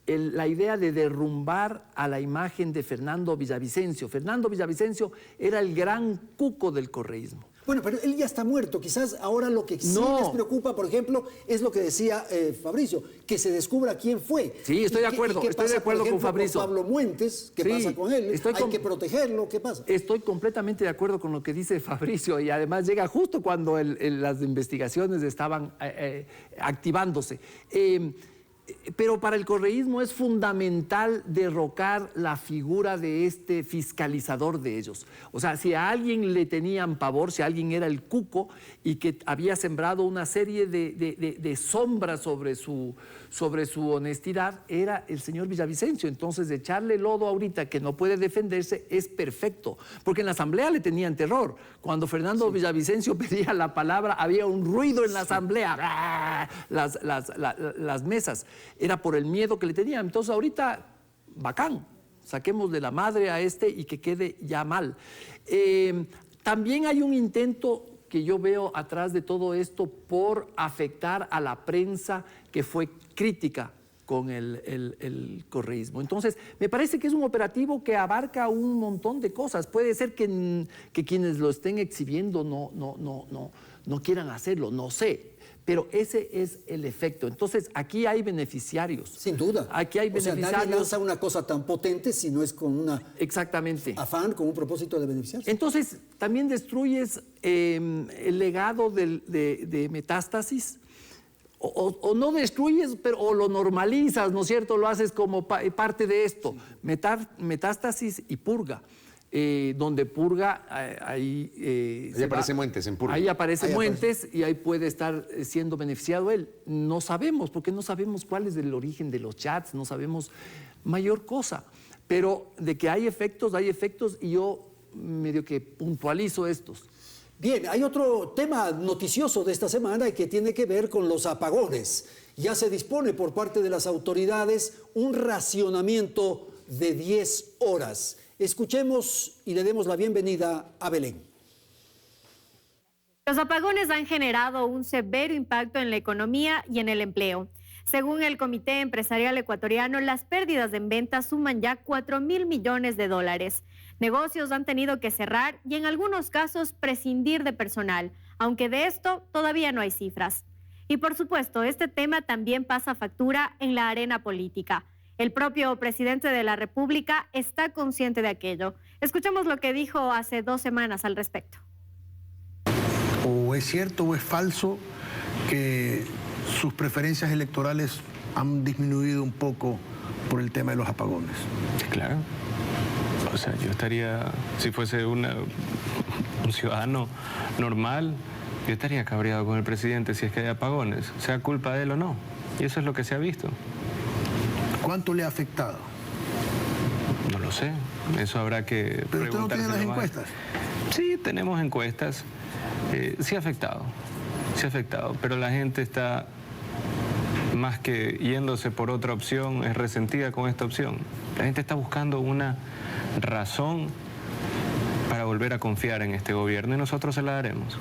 S8: la idea de derrumbar a la imagen de Fernando Villavicencio. Fernando Villavicencio era el gran cuco del correísmo.
S3: Bueno, pero él ya está muerto. Quizás ahora lo que sí les preocupa, por ejemplo, es lo que decía Fabricio, que se descubra quién fue.
S8: Sí, estoy de acuerdo, estoy de acuerdo con Fabricio.
S3: Con Pablo Muentes, ¿qué pasa con él? Hay que protegerlo, ¿qué pasa?
S8: Estoy completamente de acuerdo con lo que dice Fabricio y además llega justo cuando las investigaciones estaban activándose. Pero para el correísmo es fundamental derrocar la figura de este fiscalizador de ellos. O sea, si a alguien le tenían pavor, si alguien era el cuco y que había sembrado una serie de sombras sobre su honestidad, era el señor Villavicencio. Entonces, echarle lodo ahorita que no puede defenderse es perfecto, porque en la asamblea le tenían terror. Cuando Fernando Villavicencio pedía la palabra, había un ruido en la asamblea, las mesas. Era por el miedo que le tenían. Entonces ahorita, bacán, saquemos de la madre a este y que quede ya mal. También hay un intento que yo veo atrás de todo esto por afectar a la prensa que fue crítica con el correísmo. Entonces, me parece que es un operativo que abarca un montón de cosas. Puede ser que quienes lo estén exhibiendo no quieran hacerlo, no sé. Pero ese es el efecto. Entonces, aquí hay beneficiarios.
S3: Sin duda.
S8: Aquí hay beneficiarios.
S3: O sea, nadie lanza una cosa tan potente si no es con una...
S8: Exactamente.
S3: Afán, con un propósito de beneficiarse.
S8: Entonces, también destruyes el legado de Metástasis. O no destruyes, pero o lo normalizas, ¿no es cierto? Lo haces como parte de esto. Metástasis y Purga. Donde Purga, ahí
S7: aparece Muentes, en Purga.
S8: Ahí aparece Muentes y ahí puede estar siendo beneficiado él. No sabemos, porque no sabemos cuál es el origen de los chats, no sabemos mayor cosa. Pero de que hay efectos y yo medio que puntualizo estos.
S3: Bien, hay otro tema noticioso de esta semana que tiene que ver con los apagones. Ya se dispone por parte de las autoridades un racionamiento de 10 horas. Escuchemos y le demos la bienvenida a Belén.
S4: Los apagones han generado un severo impacto en la economía y en el empleo. Según el Comité Empresarial Ecuatoriano, las pérdidas en ventas suman ya 4.000 millones de dólares. Negocios han tenido que cerrar y en algunos casos prescindir de personal, aunque de esto todavía no hay cifras. Y por supuesto, este tema también pasa factura en la arena política. El propio presidente de la República está consciente de aquello. Escuchemos lo que dijo hace 2 semanas al respecto.
S9: O es cierto o es falso que sus preferencias electorales han disminuido un poco por el tema de los apagones.
S10: Claro. O sea, yo estaría, si fuese un ciudadano normal, yo estaría cabreado con el presidente si es que hay apagones, sea culpa de él o no. Y eso es lo que se ha visto.
S9: ¿Cuánto le ha afectado?
S10: No lo sé, eso habrá que
S9: ¿Pero usted no tiene las encuestas?
S10: Sí, tenemos encuestas. Sí ha afectado, pero la gente está, más que yéndose por otra opción, es resentida con esta opción. La gente está buscando una razón para volver a confiar en este gobierno y nosotros se la daremos.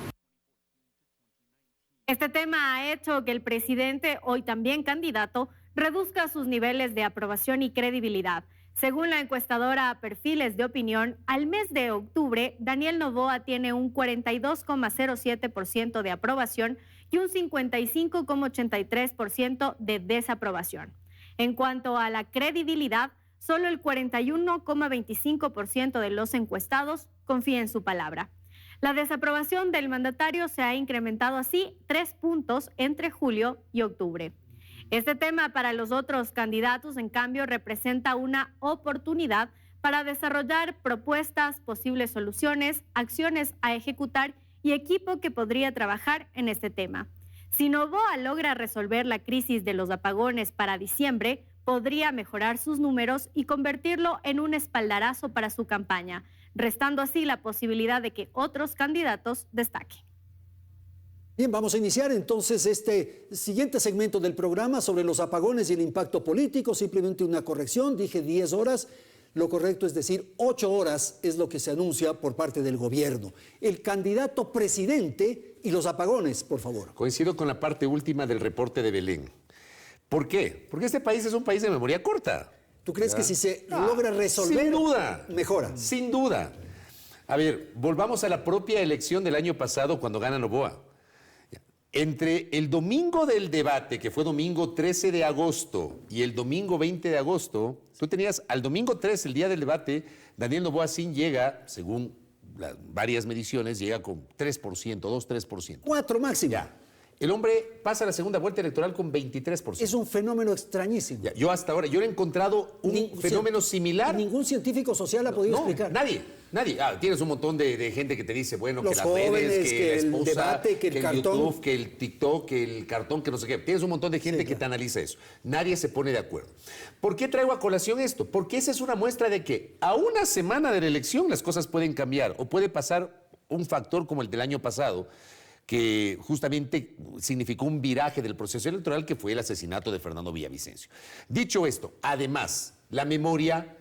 S4: Este tema ha hecho que el presidente, hoy también candidato, reduzca sus niveles de aprobación y credibilidad. Según la encuestadora Perfiles de Opinión, al mes de octubre, Daniel Noboa tiene un 42,07% de aprobación y un 55,83% de desaprobación. En cuanto a la credibilidad, solo el 41,25% de los encuestados confía en su palabra. La desaprobación del mandatario se ha incrementado así 3 puntos entre julio y octubre. Este tema para los otros candidatos, en cambio, representa una oportunidad para desarrollar propuestas, posibles soluciones, acciones a ejecutar y equipo que podría trabajar en este tema. Si Noboa logra resolver la crisis de los apagones para diciembre, podría mejorar sus números y convertirlo en un espaldarazo para su campaña, restando así la posibilidad de que otros candidatos destaquen.
S3: Bien, vamos a iniciar entonces este siguiente segmento del programa sobre los apagones y el impacto político. Simplemente una corrección, dije 10 horas. Lo correcto es decir 8 horas es lo que se anuncia por parte del gobierno. El candidato presidente y los apagones, por favor.
S7: Coincido con la parte última del reporte de Belén. ¿Por qué? Porque este país es un país de memoria corta.
S3: ¿Tú crees que si se logra resolver,
S7: sin duda,
S3: mejora?
S7: Sin duda. A ver, volvamos a la propia elección del año pasado cuando gana Noboa. Entre el domingo del debate, que fue domingo 13 de agosto, y el domingo 20 de agosto, tú tenías al domingo 13, el día del debate, Daniel Noboa Sin llega, según varias mediciones, llega con 3%, 2-3%.
S3: 4 máximo.
S7: Ya. El hombre pasa a la segunda vuelta electoral con 23%.
S3: Es un fenómeno extrañísimo.
S7: Ya, yo hasta ahora, yo no he encontrado un fenómeno similar.
S3: Ningún científico social ha podido explicar.
S7: Nadie. Tienes un montón de gente que te dice, bueno,
S3: Los
S7: que las
S3: jóvenes,
S7: redes, que la esposa,
S3: el debate, que el cartón.
S7: YouTube, que el TikTok, que el cartón, que no sé qué. Tienes un montón de gente que te analiza eso. Nadie se pone de acuerdo. ¿Por qué traigo a colación esto? Porque esa es una muestra de que a una semana de la elección las cosas pueden cambiar o puede pasar un factor como el del año pasado, que justamente significó un viraje del proceso electoral, que fue el asesinato de Fernando Villavicencio. Dicho esto, además, la memoria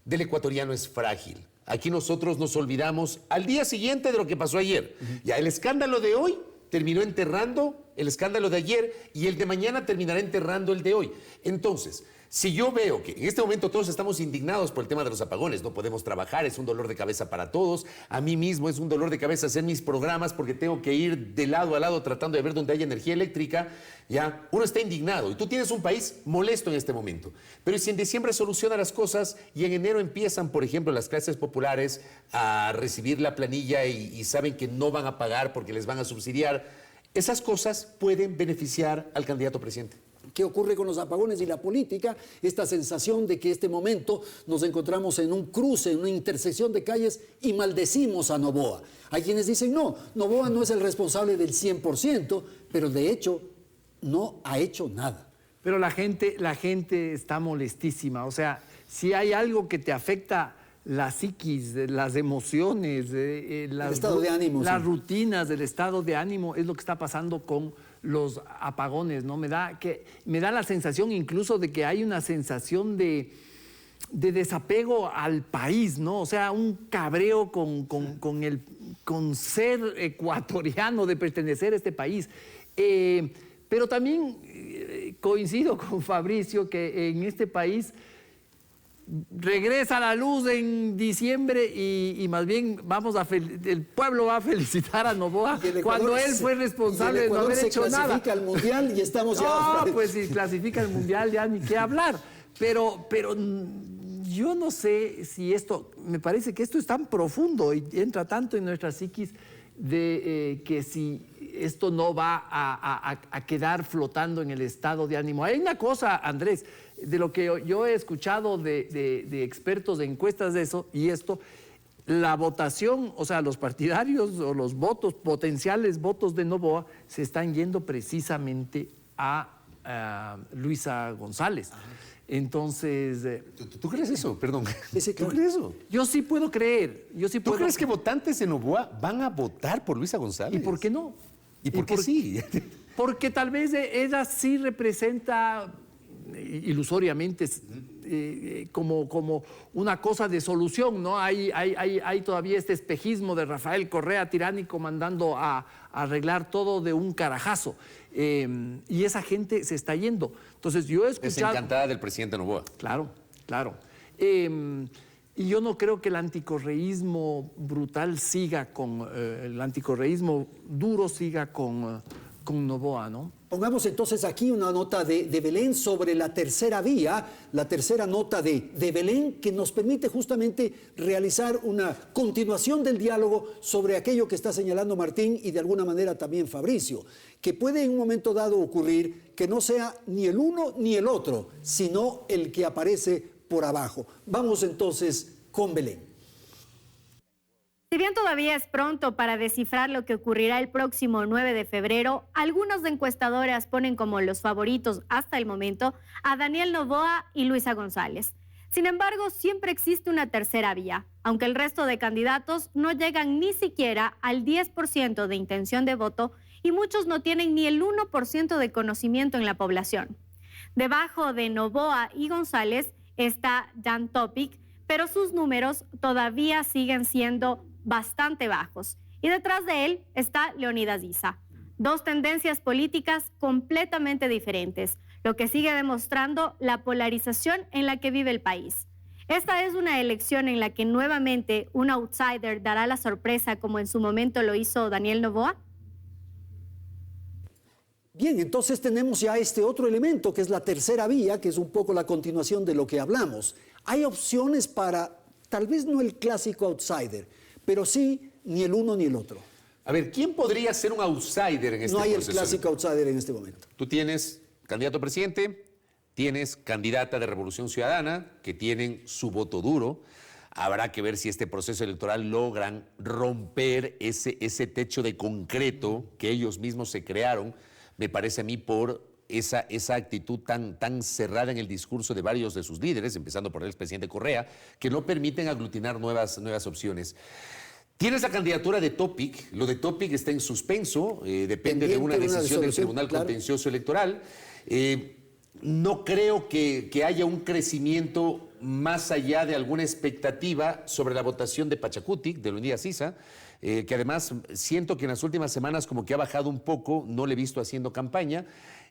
S7: del ecuatoriano es frágil. Aquí nosotros nos olvidamos al día siguiente de lo que pasó ayer. Ya el escándalo de hoy terminó enterrando el escándalo de ayer y el de mañana terminará enterrando el de hoy. Entonces, si yo veo que en este momento todos estamos indignados por el tema de los apagones, no podemos trabajar, es un dolor de cabeza para todos, a mí mismo es un dolor de cabeza hacer mis programas porque tengo que ir de lado a lado tratando de ver dónde hay energía eléctrica, ya, uno está indignado y tú tienes un país molesto en este momento. Pero si en diciembre soluciona las cosas y en enero empiezan, por ejemplo, las clases populares a recibir la planilla y saben que no van a pagar porque les van a subsidiar, esas cosas pueden beneficiar al candidato presidente.
S3: ¿Qué ocurre con los apagones y la política? Esta sensación de que este momento nos encontramos en un cruce, en una intersección de calles y maldecimos a Noboa. Hay quienes dicen, no, Noboa no es el responsable del 100%, pero de hecho no ha hecho nada.
S8: Pero la gente está molestísima. O sea, si hay algo que te afecta la psiquis, las emociones, el
S3: estado de ánimo,
S8: las rutinas del estado de ánimo, es lo que está pasando con los apagones, ¿no? Me da la sensación incluso de que hay una sensación de desapego al país, ¿no? O sea, un cabreo con ser ecuatoriano, de pertenecer a este país. Pero también coincido con Fabricio que en este país regresa la luz en diciembre y más bien el pueblo va a felicitar a Noboa cuando él fue responsable de no haber hecho nada.
S3: Clasifica al Mundial y estamos ya...
S8: No, pues si clasifica al Mundial ya ni qué hablar. Pero yo no sé si esto, me parece que esto es tan profundo y entra tanto en nuestra psiquis de que si esto no va a quedar flotando en el estado de ánimo. Hay una cosa, Andrés, de lo que yo he escuchado de expertos de encuestas de eso y esto, la votación, o sea, los partidarios o los votos, potenciales votos de Noboa, se están yendo precisamente a Luisa González. Entonces...
S7: ¿Tú crees eso? Perdón.
S3: ¿Tú crees eso?
S8: Yo sí puedo creer.
S7: ¿Tú crees que votantes de Noboa van a votar por Luisa González?
S8: ¿Y por qué no?
S7: ¿Y por qué sí?
S8: Porque tal vez ella sí representa ilusoriamente como una cosa de solución, ¿no? Hay todavía este espejismo de Rafael Correa tiránico mandando a arreglar todo de un carajazo. Y esa gente se está yendo. Entonces yo he escuchado...
S7: Desencantada del presidente Noboa.
S8: Claro, claro. Y yo no creo que el anticorreísmo brutal siga con... el anticorreísmo duro siga con Noboa, ¿no?
S3: Pongamos entonces aquí una nota de Belén sobre la tercera vía, la tercera nota de Belén, que nos permite justamente realizar una continuación del diálogo sobre aquello que está señalando Martín y de alguna manera también Fabricio, que puede en un momento dado ocurrir que no sea ni el uno ni el otro, sino el que aparece por abajo. Vamos entonces con Belén.
S4: Si bien todavía es pronto para descifrar lo que ocurrirá el próximo 9 de febrero, algunos encuestadores ponen como los favoritos hasta el momento a Daniel Noboa y Luisa González. Sin embargo, siempre existe una tercera vía, aunque el resto de candidatos no llegan ni siquiera al 10% de intención de voto y muchos no tienen ni el 1% de conocimiento en la población. Debajo de Noboa y González está Jan Topic, pero sus números todavía siguen siendo bastante bajos. Y detrás de él está Leonidas Issa. Dos tendencias políticas completamente diferentes. lo que sigue demostrando la polarización en la que vive el país. Esta es una elección en la que nuevamente un outsider dará la sorpresa como en su momento lo hizo Daniel Noboa.
S3: Bien, entonces tenemos ya este otro elemento que es la tercera vía, que es un poco la continuación de lo que hablamos. Hay opciones para, tal vez no el clásico outsider, pero sí ni el uno ni el otro.
S7: A ver, ¿quién podría ser un outsider en este
S3: No hay el
S7: proceso?
S3: clásico outsider en este momento.
S7: Tú tienes candidato a presidente, tienes candidata de Revolución Ciudadana, que tienen su voto duro. Habrá que ver si este proceso electoral logran romper ese techo de concreto que ellos mismos se crearon, me parece a mí, por esa actitud tan cerrada en el discurso de varios de sus líderes, empezando por el expresidente Correa, que no permiten aglutinar nuevas opciones. Tienes la candidatura de Topic. Lo de Topic está en suspenso, depende de una decisión del Tribunal Contencioso Electoral. No creo que haya un crecimiento más allá de alguna expectativa sobre la votación de Pachacutic, de Leonidas Sisa, que además siento que en las últimas semanas como que ha bajado un poco, no le he visto haciendo campaña.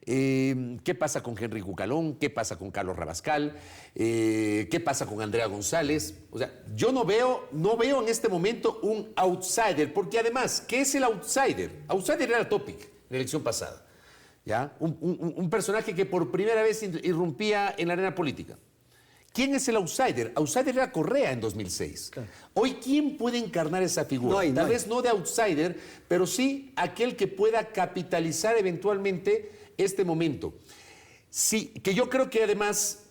S7: ¿Qué pasa con Henry Cucalón? ¿Qué pasa con Carlos Rabascal? ¿Qué pasa con Andrea González? O sea, yo no veo en este momento un outsider, porque además, ¿qué es el outsider? Outsider era Topic en la elección pasada, ¿ya? Un personaje que por primera vez irrumpía en la arena política. ¿Quién es el outsider? Outsider era Correa en 2006. Claro. Hoy, ¿quién puede encarnar esa figura? Tal vez no de outsider, pero sí aquel que pueda capitalizar eventualmente este momento. Sí, que yo creo que además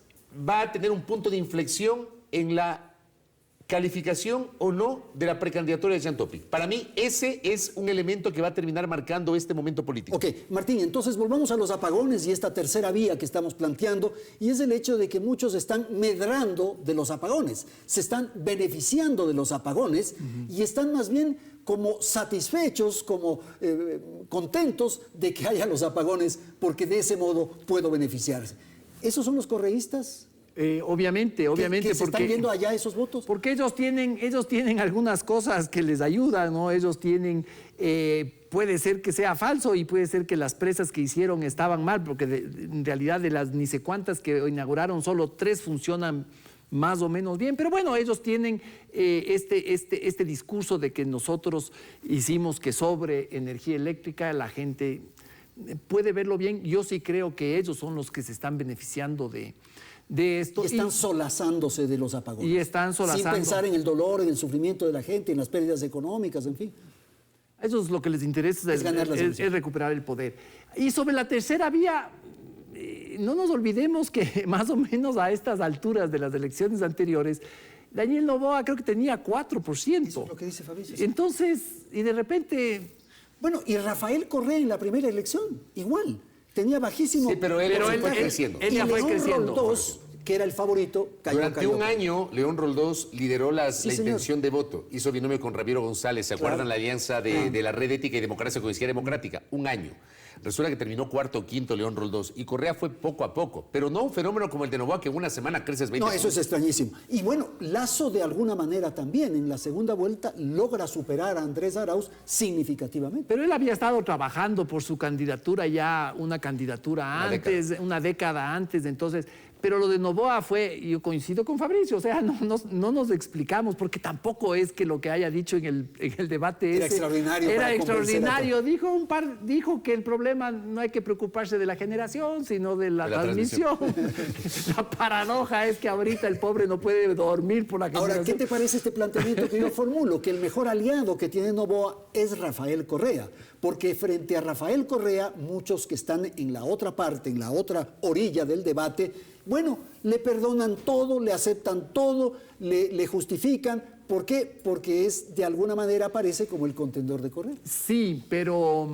S7: va a tener un punto de inflexión en la calificación o no de la precandidatura de Jean Topic. Para mí, ese es un elemento que va a terminar marcando este momento político.
S3: Ok, Martín, entonces volvamos a los apagones y esta tercera vía que estamos planteando, y es el hecho de que muchos están medrando de los apagones, se están beneficiando de los apagones y están más bien como satisfechos, como contentos de que haya los apagones, porque de ese modo puedo beneficiarse. ¿Esos son los correístas?
S8: Obviamente.
S3: ¿Que se están viendo allá esos votos?
S8: Porque ellos tienen algunas cosas que les ayudan, ¿no? Ellos tienen, puede ser que sea falso y puede ser que las presas que hicieron estaban mal, porque en realidad de las ni sé cuántas que inauguraron, solo 3 funcionan más o menos bien. Pero bueno, ellos tienen este discurso de que nosotros hicimos que sobre energía eléctrica, la gente puede verlo bien. Yo sí creo que ellos son los que se están beneficiando de esto.
S3: Y están solazándose de los apagones.
S8: Y están solazando.
S3: Sin pensar en el dolor, en el sufrimiento de la gente, en las pérdidas económicas, en fin.
S8: A ellos lo que les interesa es recuperar el poder. Y sobre la tercera vía, no nos olvidemos que más o menos a estas alturas de las elecciones anteriores, Daniel Noboa creo que tenía 4%.
S3: Eso es lo que dice Fabricio.
S8: Entonces, y de repente...
S3: Bueno, y Rafael Correa en la primera elección, igual. Tenía bajísimo...
S7: Sí, pero él fue creciendo.
S8: Él ya fue creciendo.
S3: Roldós, que era el favorito, cayó.
S7: Durante un año, León Roldós lideró la intención de voto. Hizo binomio con Ramiro González. ¿Se acuerdan la alianza de la Red Ética y Democracia con Izquierda Democrática? Un año. Resulta que terminó 4º o 5º León Roldós. Y Correa fue poco a poco. Pero no un fenómeno como el de Noboa, que en una semana creces 20%.
S3: No, eso es extrañísimo. Y bueno, Lasso de alguna manera también en la segunda vuelta logra superar a Andrés Arauz significativamente.
S8: Pero él había estado trabajando por su candidatura ya una candidatura antes, una década antes, entonces... Pero lo de Noboa fue, yo coincido con Fabricio, o sea, no nos explicamos, porque tampoco es que lo que haya dicho en el debate
S3: era extraordinario.
S8: Era extraordinario. Dijo que el problema no hay que preocuparse de la generación, sino de la transmisión. La paradoja es que ahorita el pobre no puede dormir por la generación.
S3: Ahora, ¿qué te parece este planteamiento que yo formulo? Que el mejor aliado que tiene Noboa es Rafael Correa, porque frente a Rafael Correa, muchos que están en la otra parte, en la otra orilla del debate, bueno, le perdonan todo, le aceptan todo, le justifican. ¿Por qué? Porque de alguna manera aparece como el contendor de Correa.
S8: Sí, pero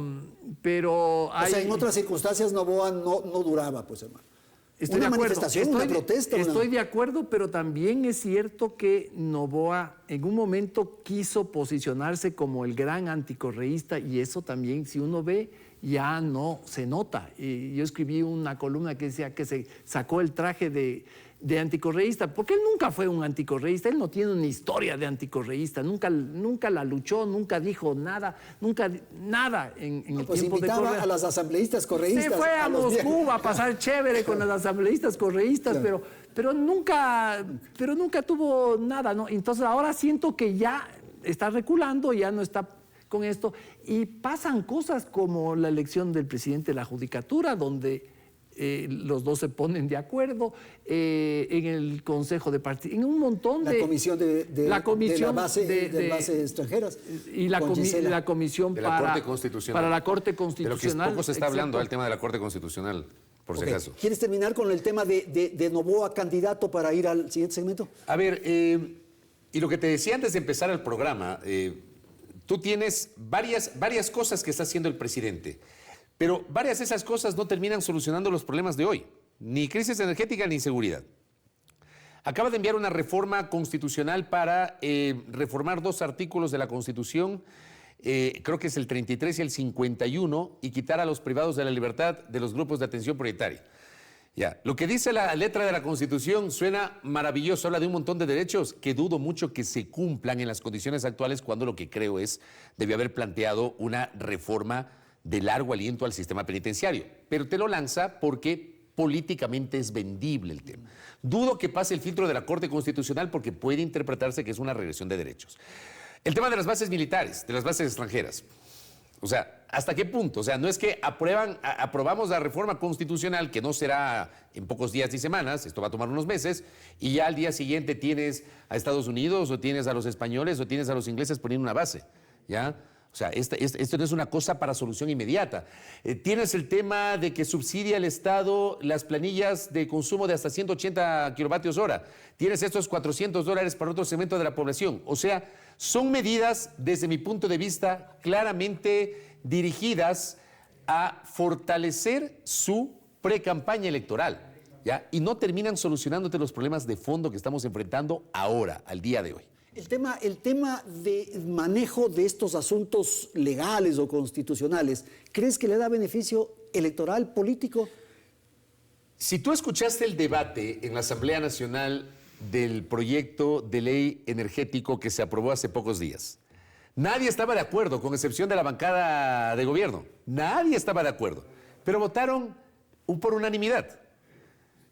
S8: hay...
S3: O sea, en otras circunstancias Noboa no duraba, pues, hermano.
S8: Estoy
S3: una
S8: de acuerdo.
S3: Manifestación, una protesta.
S8: Estoy de acuerdo, pero también es cierto que Noboa en un momento quiso posicionarse como el gran anticorreísta, y eso también, si uno ve, ya no se nota. Y yo escribí una columna que decía que se sacó el traje de de anticorreísta, porque él nunca fue un anticorreísta, él no tiene una historia de anticorreísta, nunca la luchó, nunca dijo nada, nada en el
S3: pues
S8: tiempo de
S3: invitaba
S8: Correa.
S3: a las asambleístas correístas.
S8: Se fue a Moscú a pasar chévere con las asambleístas correístas,
S3: Claro.
S8: pero nunca tuvo nada, ¿no? Entonces ahora siento que ya está reculando, ya no está con esto, y pasan cosas como la elección del presidente de la Judicatura, donde los dos se ponen de acuerdo, en el Consejo de Partido, en un montón de...
S3: La comisión de bases extranjeras.
S8: Y la comisión
S7: De la Corte Constitucional.
S8: para la Corte
S7: De
S8: Constitucional.
S7: lo que poco se está hablando,
S8: exacto.
S7: el tema de la Corte Constitucional, por si acaso.
S3: ¿Quieres terminar con el tema de Noboa candidato para ir al siguiente segmento?
S7: A ver, y lo que te decía antes de empezar el programa, tú tienes varias cosas que está haciendo el presidente, pero varias de esas cosas no terminan solucionando los problemas de hoy, ni crisis energética ni inseguridad. Acaba de enviar una reforma constitucional para reformar 2 artículos de la Constitución, creo que es el 33 y el 51, y quitar a los privados de la libertad de los grupos de atención prioritaria. Ya, lo que dice la letra de la Constitución suena maravilloso, habla de un montón de derechos que dudo mucho que se cumplan en las condiciones actuales, cuando lo que creo es debió haber planteado una reforma de largo aliento al sistema penitenciario, pero te lo lanza porque políticamente es vendible el tema. Dudo que pase el filtro de la Corte Constitucional porque puede interpretarse que es una regresión de derechos. El tema de las bases militares, de las bases extranjeras. O sea, ¿hasta qué punto? O sea, no es que aprobamos la reforma constitucional, que no será en pocos días ni semanas, esto va a tomar unos meses, y ya al día siguiente tienes a Estados Unidos, o tienes a los españoles, o tienes a los ingleses poniendo una base, ¿ya? O sea, esto no es una cosa para solución inmediata. Tienes el tema de que subsidia el Estado las planillas de consumo de hasta 180 kilovatios hora. Tienes estos $400 para otro segmento de la población. O sea, son medidas, desde mi punto de vista, claramente dirigidas a fortalecer su precampaña electoral, ¿ya? Y no terminan solucionándote los problemas de fondo que estamos enfrentando ahora, al día de hoy.
S3: El tema de manejo de estos asuntos legales o constitucionales, ¿crees que le da beneficio electoral, político?
S7: Si tú escuchaste el debate en la Asamblea Nacional del proyecto de ley energético que se aprobó hace pocos días, nadie estaba de acuerdo, con excepción de la bancada de gobierno. Nadie estaba de acuerdo, pero votaron por unanimidad.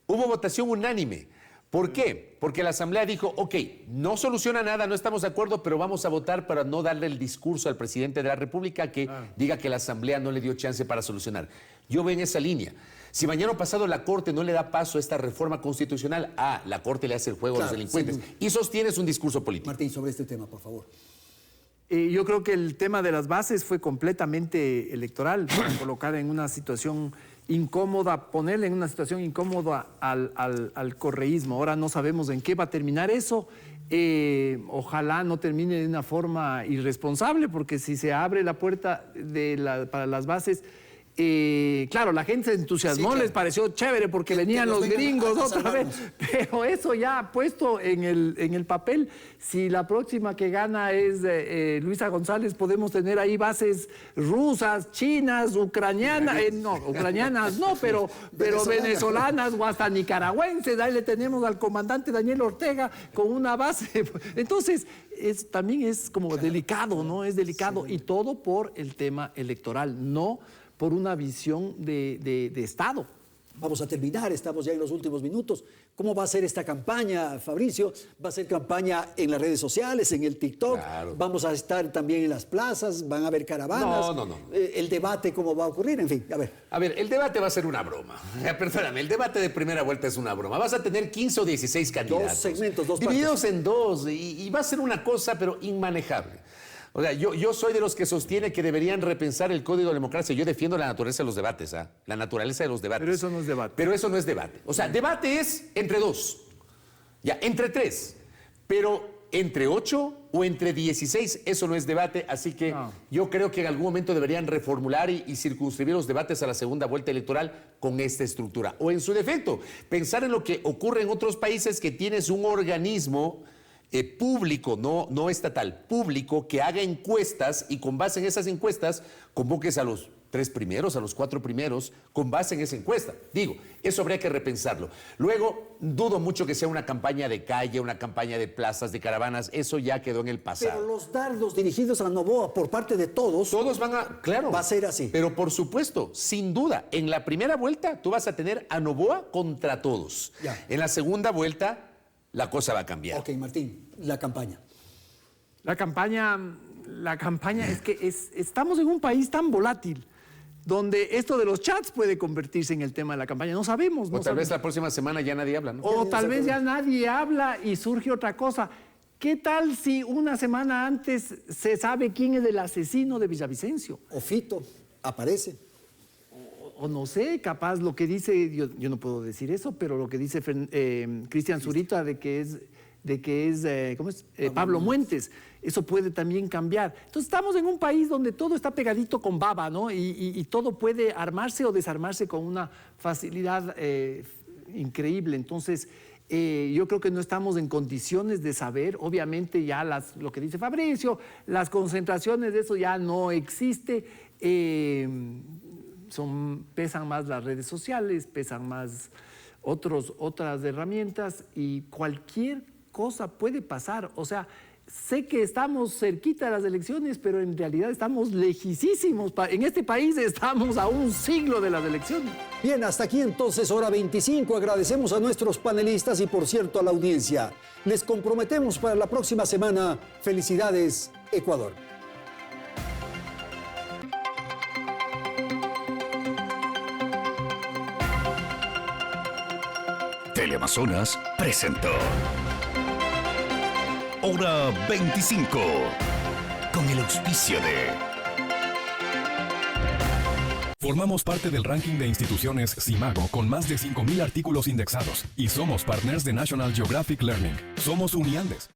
S7: Hubo votación unánime. ¿Por qué? Porque la Asamblea dijo, ok, no soluciona nada, no estamos de acuerdo, pero vamos a votar para no darle el discurso al presidente de la República que diga que la Asamblea no le dio chance para solucionar. Yo veo en esa línea. Si mañana pasado la Corte no le da paso a esta reforma constitucional, la Corte le hace el juego a los delincuentes. Sí. Y sostienes un discurso político.
S3: Martín, sobre este tema, por favor.
S8: Yo creo que el tema de las bases fue completamente electoral, para colocar en una situación incómoda, ponerle en una situación incómoda al correísmo. Ahora no sabemos en qué va a terminar eso. Ojalá no termine de una forma irresponsable, porque si se abre la puerta para las bases, claro, la gente se entusiasmó, sí, claro, les pareció chévere porque venían los gringos otra vez, pero eso ya puesto en el papel, si la próxima que gana es Luisa González, podemos tener ahí bases rusas, chinas, ucranianas, ucranianas no, pero venezolanas o hasta nicaragüenses. Ahí le tenemos al comandante Daniel Ortega con una base. Entonces, también es como delicado, ¿no? Es delicado, sí, y todo por el tema electoral, no por una visión de Estado.
S3: Vamos a terminar, estamos ya en los últimos minutos. ¿Cómo va a ser esta campaña, Fabricio? ¿Va a ser campaña en las redes sociales, en el TikTok?
S7: Claro.
S3: ¿Vamos a estar también en las plazas? ¿Van a haber caravanas?
S7: No.
S3: ¿El debate cómo va a ocurrir? En fin, a ver.
S7: A ver, el debate va a ser una broma. Perdóname, el debate de primera vuelta es una broma. Vas a tener 15 o 16 candidatos.
S3: 2 segmentos, 2
S7: divididos
S3: partes.
S7: en 2, y va a ser una cosa, pero inmanejable. O sea, yo soy de los que sostiene que deberían repensar el Código de Democracia. Yo defiendo la naturaleza de los debates, la naturaleza de los debates.
S8: Pero eso no es debate.
S7: Pero eso no es debate. O sea, debate es entre 2, ya, entre 3, pero entre 8 o entre 16, eso no es debate. Así que yo creo que en algún momento deberían reformular y circunscribir los debates a la segunda vuelta electoral con esta estructura. O en su defecto, pensar en lo que ocurre en otros países, que tienes un organismo público, no estatal, público, que haga encuestas y con base en esas encuestas convoques a los 3 primeros, a los 4 primeros, con base en esa encuesta. Digo, eso habría que repensarlo. Luego, dudo mucho que sea una campaña de calle, una campaña de plazas, de caravanas. Eso ya quedó en el pasado.
S3: Pero los dardos dirigidos a Noboa por parte de todos...
S7: Todos van a... Claro.
S3: Va a ser así.
S7: Pero por supuesto, sin duda, en la primera vuelta tú vas a tener a Noboa contra todos.
S3: Ya.
S7: En la segunda vuelta, la cosa va a cambiar.
S3: Ok, Martín, la campaña.
S8: La campaña es que estamos en un país tan volátil, donde esto de los chats puede convertirse en el tema de la campaña. No sabemos.
S7: O tal vez la próxima semana ya nadie habla, ¿no?
S8: O tal vez ya nadie habla y surge otra cosa. ¿Qué tal si una semana antes se sabe quién es el asesino de Villavicencio?
S3: O Fito aparece.
S8: O no sé, capaz lo que dice, yo no puedo decir eso, pero lo que dice Cristian Zurita de que es ¿cómo es? Pablo Muentes, eso puede también cambiar. Entonces estamos en un país donde todo está pegadito con baba, ¿no? Y todo puede armarse o desarmarse con una facilidad increíble. Entonces yo creo que no estamos en condiciones de saber, obviamente ya lo que dice Fabricio, las concentraciones de eso ya no existe. Pesan más las redes sociales, pesan más otras herramientas y cualquier cosa puede pasar. O sea, sé que estamos cerquita de las elecciones, pero en realidad estamos lejísimos. En este país estamos a un siglo de las elecciones.
S3: Bien, hasta aquí entonces hora 25. Agradecemos a nuestros panelistas y por cierto a la audiencia. Les comprometemos para la próxima semana. Felicidades, Ecuador.
S1: Teleamazonas presentó Hora 25 con el auspicio de...
S2: Formamos parte del ranking de instituciones Simago con más de 5,000 artículos indexados y somos partners de National Geographic Learning. Somos Uniandes.